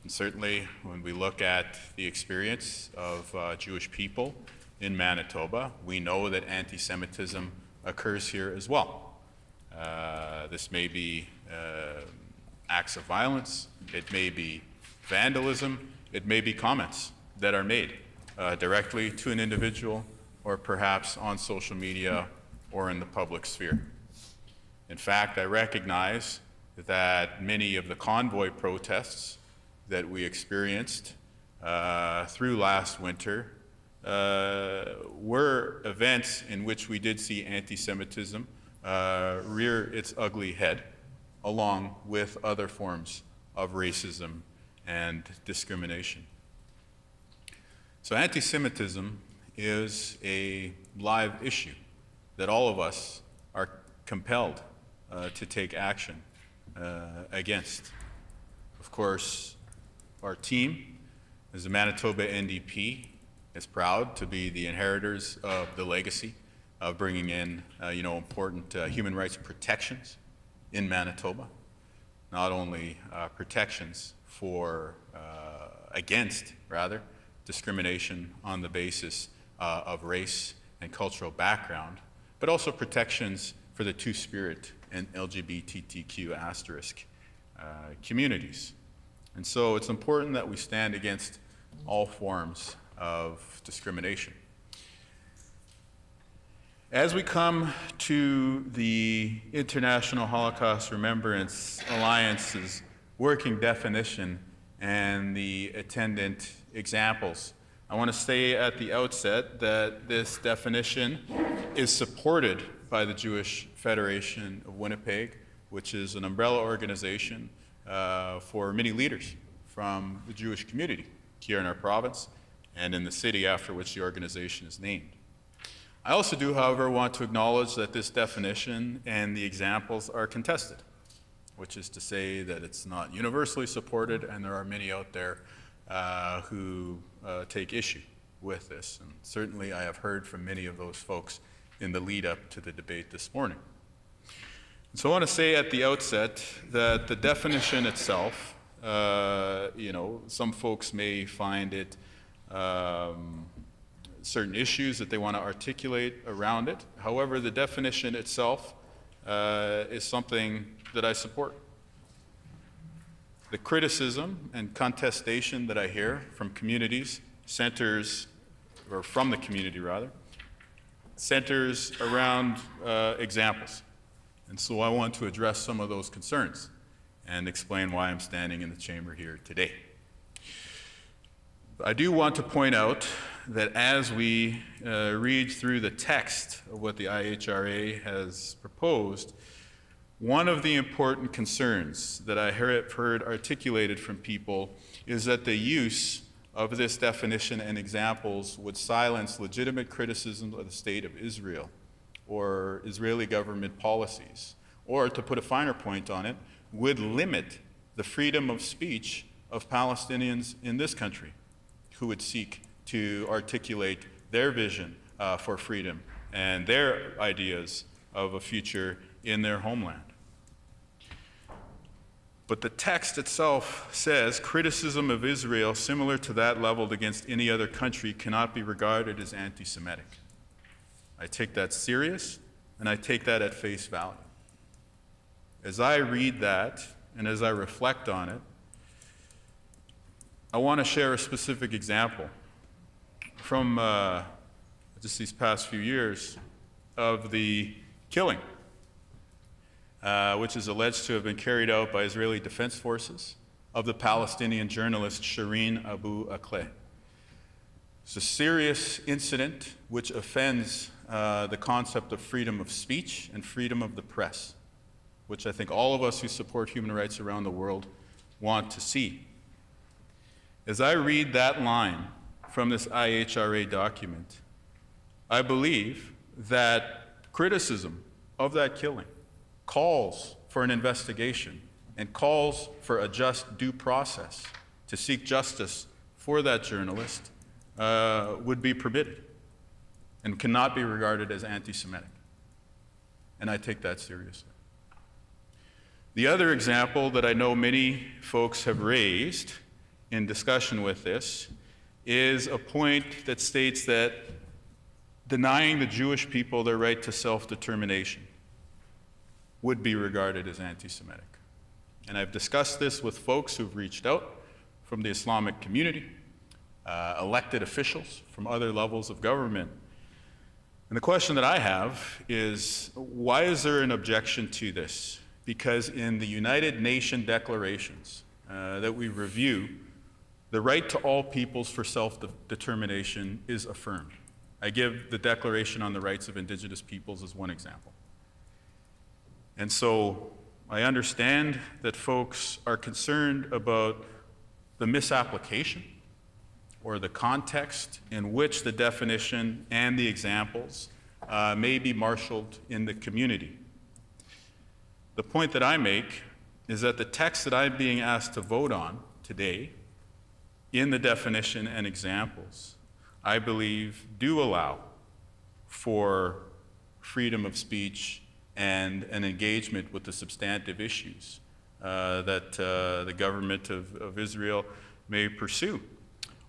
S12: And certainly when we look at the experience of Jewish people in Manitoba, we know that anti-Semitism occurs here as well. This may be acts of violence, it may be vandalism, it may be comments that are made directly to an individual or perhaps on social media or in the public sphere. In fact, I recognize that many of the convoy protests that we experienced through last winter were events in which we did see anti-Semitism rear its ugly head, along with other forms of racism and discrimination. So anti-Semitism is a live issue that all of us are compelled to take action against. Of course, our team as the Manitoba NDP is proud to be the inheritors of the legacy of bringing in important human rights protections in Manitoba. not only protections for, against, rather, discrimination on the basis of race and cultural background, but also protections for the Two-Spirit and LGBTQ asterisk communities. And so it's important that we stand against all forms of discrimination. As we come to the International Holocaust Remembrance Alliance's working definition and the attendant examples, I want to say at the outset that this definition is supported by the Jewish Federation of Winnipeg, which is an umbrella organization for many leaders from the Jewish community here in our province and in the city after which the organization is named. I also do, however, want to acknowledge that this definition and the examples are contested, which is to say that it's not universally supported, and there are many out there who take issue with this. And certainly I have heard from many of those folks in the lead up to the debate this morning. And so I want to say at the outset that the definition itself, some folks may find it certain issues that they want to articulate around it. However, the definition itself is something that I support. The criticism and contestation that I hear from communities centers, or from the community rather, centers around examples. And so I want to address some of those concerns and explain why I'm standing in the chamber here today. I do want to point out that as we read through the text of what the IHRA has proposed, one of the important concerns that I have heard articulated from people is that the use of this definition and examples would silence legitimate criticism of the state of Israel or Israeli government policies, or to put a finer point on it, would limit the freedom of speech of Palestinians in this country who would seek to articulate their vision for freedom and their ideas of a future in their homeland. But the text itself says criticism of Israel similar to that leveled against any other country cannot be regarded as anti-Semitic. I take that serious, and I take that at face value. As I read that, and as I reflect on it, I want to share a specific example from just these past few years of the killing, which is alleged to have been carried out by Israeli Defense Forces of the Palestinian journalist Shireen Abu Akleh. It's a serious incident which offends the concept of freedom of speech and freedom of the press, which I think all of us who support human rights around the world want to see. As I read that line from this IHRA document, I believe that criticism of that killing calls for an investigation and calls for a just due process to seek justice for that journalist would be permitted and cannot be regarded as anti-Semitic. And I take that seriously. The other example that I know many folks have raised in discussion with this is a point that states that denying the Jewish people their right to self-determination would be regarded as anti-Semitic. And I've discussed this with folks who've reached out from the Islamic community, elected officials from other levels of government. And the question that I have is, why is there an objection to this? Because in the United Nations declarations that we review, the right to all peoples for self-determination is affirmed. I give the Declaration on the Rights of Indigenous Peoples as one example. And so I understand that folks are concerned about the misapplication or the context in which the definition and the examples may be marshaled in the community. The point that I make is that the text that I'm being asked to vote on today in the definition and examples, I believe, do allow for freedom of speech and an engagement with the substantive issues that the government of Israel may pursue,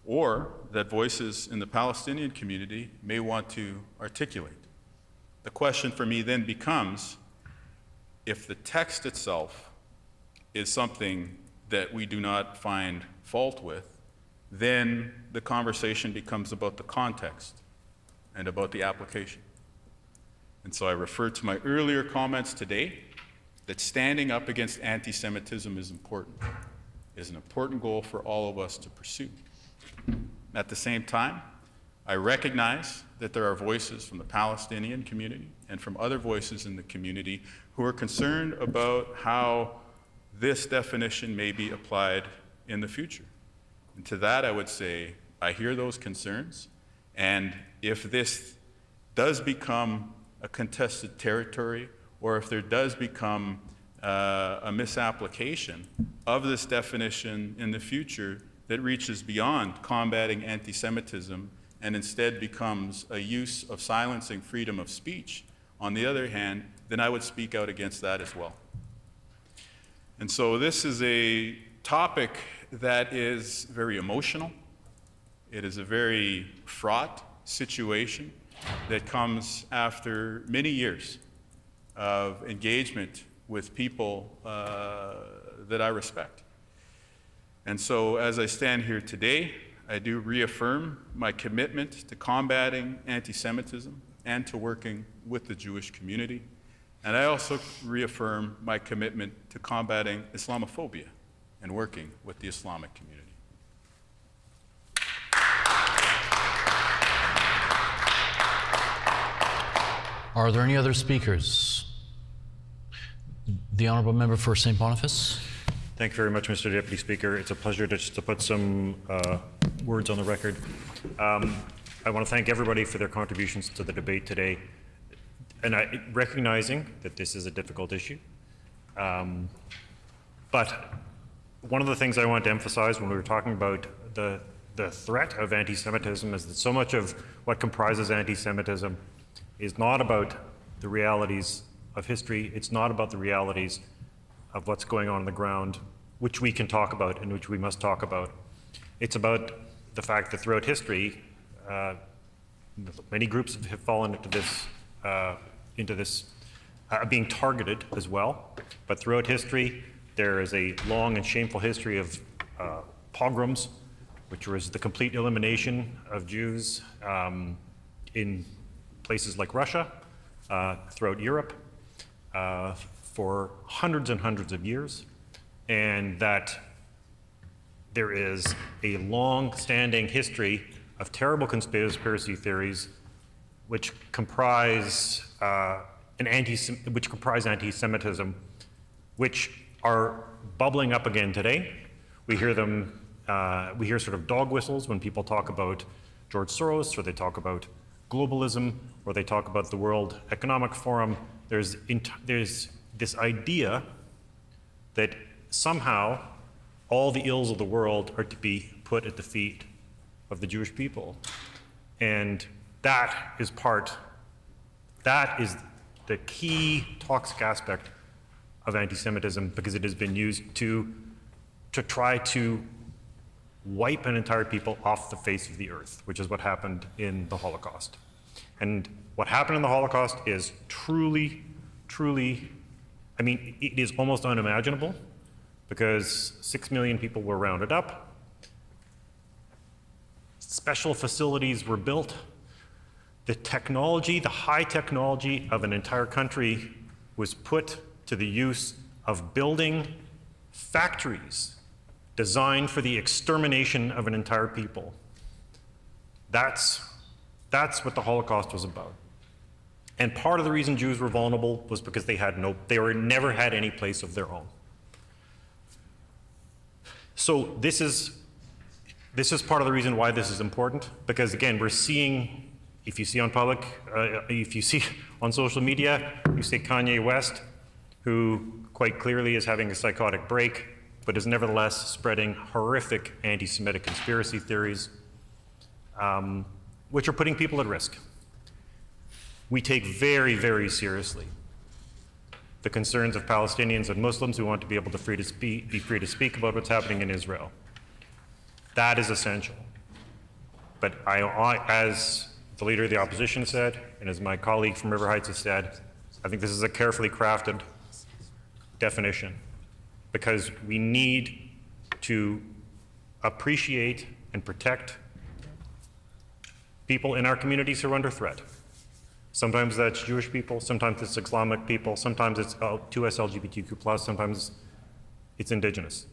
S12: or that voices in the Palestinian community may want to articulate. The question for me then becomes, if the text itself is something that we do not find fault with, then the conversation becomes about the context and about the application. And so I refer to my earlier comments today that standing up against anti-Semitism is an important goal for all of us to pursue. At the same time, I recognize that there are voices from the Palestinian community and from other voices in the community who are concerned about how this definition may be applied in the future. And to that, I would say, I hear those concerns, and if this does become a contested territory, or if there does become a misapplication of this definition in the future that reaches beyond combating anti-Semitism and instead becomes a use of silencing freedom of speech, on the other hand, then I would speak out against that as well. And so this is a topic that is very emotional. It is a very fraught situation that comes after many years of engagement with people that I respect. And so as I stand here today, I do reaffirm my commitment to combating anti-Semitism and to working with the Jewish community. And I also reaffirm my commitment to combating Islamophobia and working with the Islamic community.
S14: Are there any other speakers? The Honourable Member for St. Boniface.
S11: Thank you very much, Mr. Deputy Speaker. It's a pleasure to put some words on the record. I want to thank everybody for their contributions to the debate today, and recognizing that this is a difficult issue. But one of the things I want to emphasize when we were talking about the threat of anti-Semitism is that so much of what comprises anti-Semitism is not about the realities of history. It's not about the realities of what's going on the ground, which we can talk about and which we must talk about. It's about the fact that throughout history, many groups have fallen into this being targeted as well. But throughout history, there is a long and shameful history of pogroms, which was the complete elimination of Jews in places like Russia, throughout Europe, for hundreds and hundreds of years, and that there is a long-standing history of terrible conspiracy theories which comprise anti-Semitism, which are bubbling up again today. We hear them. We hear sort of dog whistles when people talk about George Soros, or they talk about globalism, or they talk about the World Economic Forum. There's this idea that somehow all the ills of the world are to be put at the feet of the Jewish people. And that is the key toxic aspect of anti-Semitism, because it has been used to try to wipe an entire people off the face of the earth, which is what happened in the Holocaust. And what happened in the Holocaust is truly, I mean, it is almost unimaginable, because 6 million people were rounded up, special facilities were built, the technology, the high technology of an entire country was put to the use of building factories designed for the extermination of an entire people. That's what the Holocaust was about. And part of the reason Jews were vulnerable was because they never had any place of their own. So this is part of the reason why this is important, because again, we're seeing, if you see on if you see on social media, you see Kanye West, who quite clearly is having a psychotic break, but is nevertheless spreading horrific anti-Semitic conspiracy theories, which are putting people at risk. We take very, very seriously the concerns of Palestinians and Muslims who want to be able to be free to speak about what's happening in Israel. That is essential. But as the Leader of the Opposition said, and as my colleague from River Heights has said, I think this is a carefully crafted definition, because we need to appreciate and protect people in our communities who are under threat. Sometimes that's Jewish people, sometimes it's Islamic people, sometimes it's 2S LGBTQ+, sometimes it's Indigenous.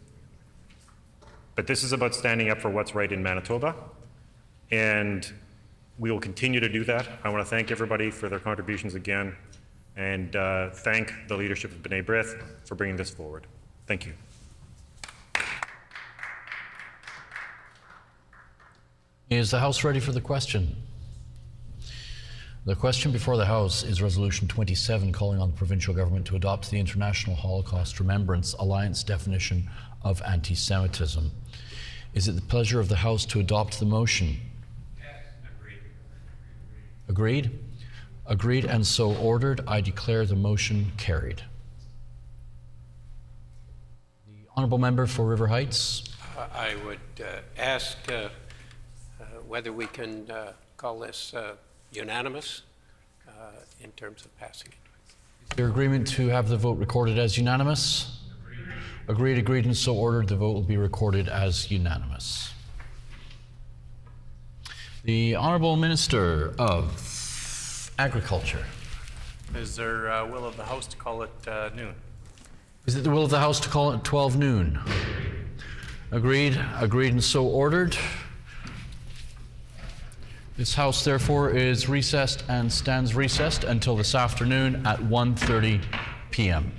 S11: But this is about standing up for what's right in Manitoba, and we will continue to do that. I want to thank everybody for their contributions again, and thank the leadership of B'nai B'rith for bringing this forward. Thank you.
S14: Is the House ready for the question? The question before the House is Resolution 27, calling on the provincial government to adopt the International Holocaust Remembrance Alliance definition of anti-Semitism. Is it the pleasure of the House to adopt the motion?
S7: Yes, agreed.
S14: Agreed? Agreed and so ordered. I declare the motion carried. The honourable member for River Heights.
S7: I would ask whether we can call this unanimous in terms of passing it.
S14: Is there agreement to have the vote recorded as unanimous? Agreed, agreed, and so ordered. The vote will be recorded as unanimous. The Honourable Minister of Agriculture.
S13: Is there will of the House to call it noon?
S14: Is it the will of the House to call it 12 noon? Agreed, agreed, and so ordered. This House, therefore, is recessed and stands recessed until this afternoon at 1:30 p.m.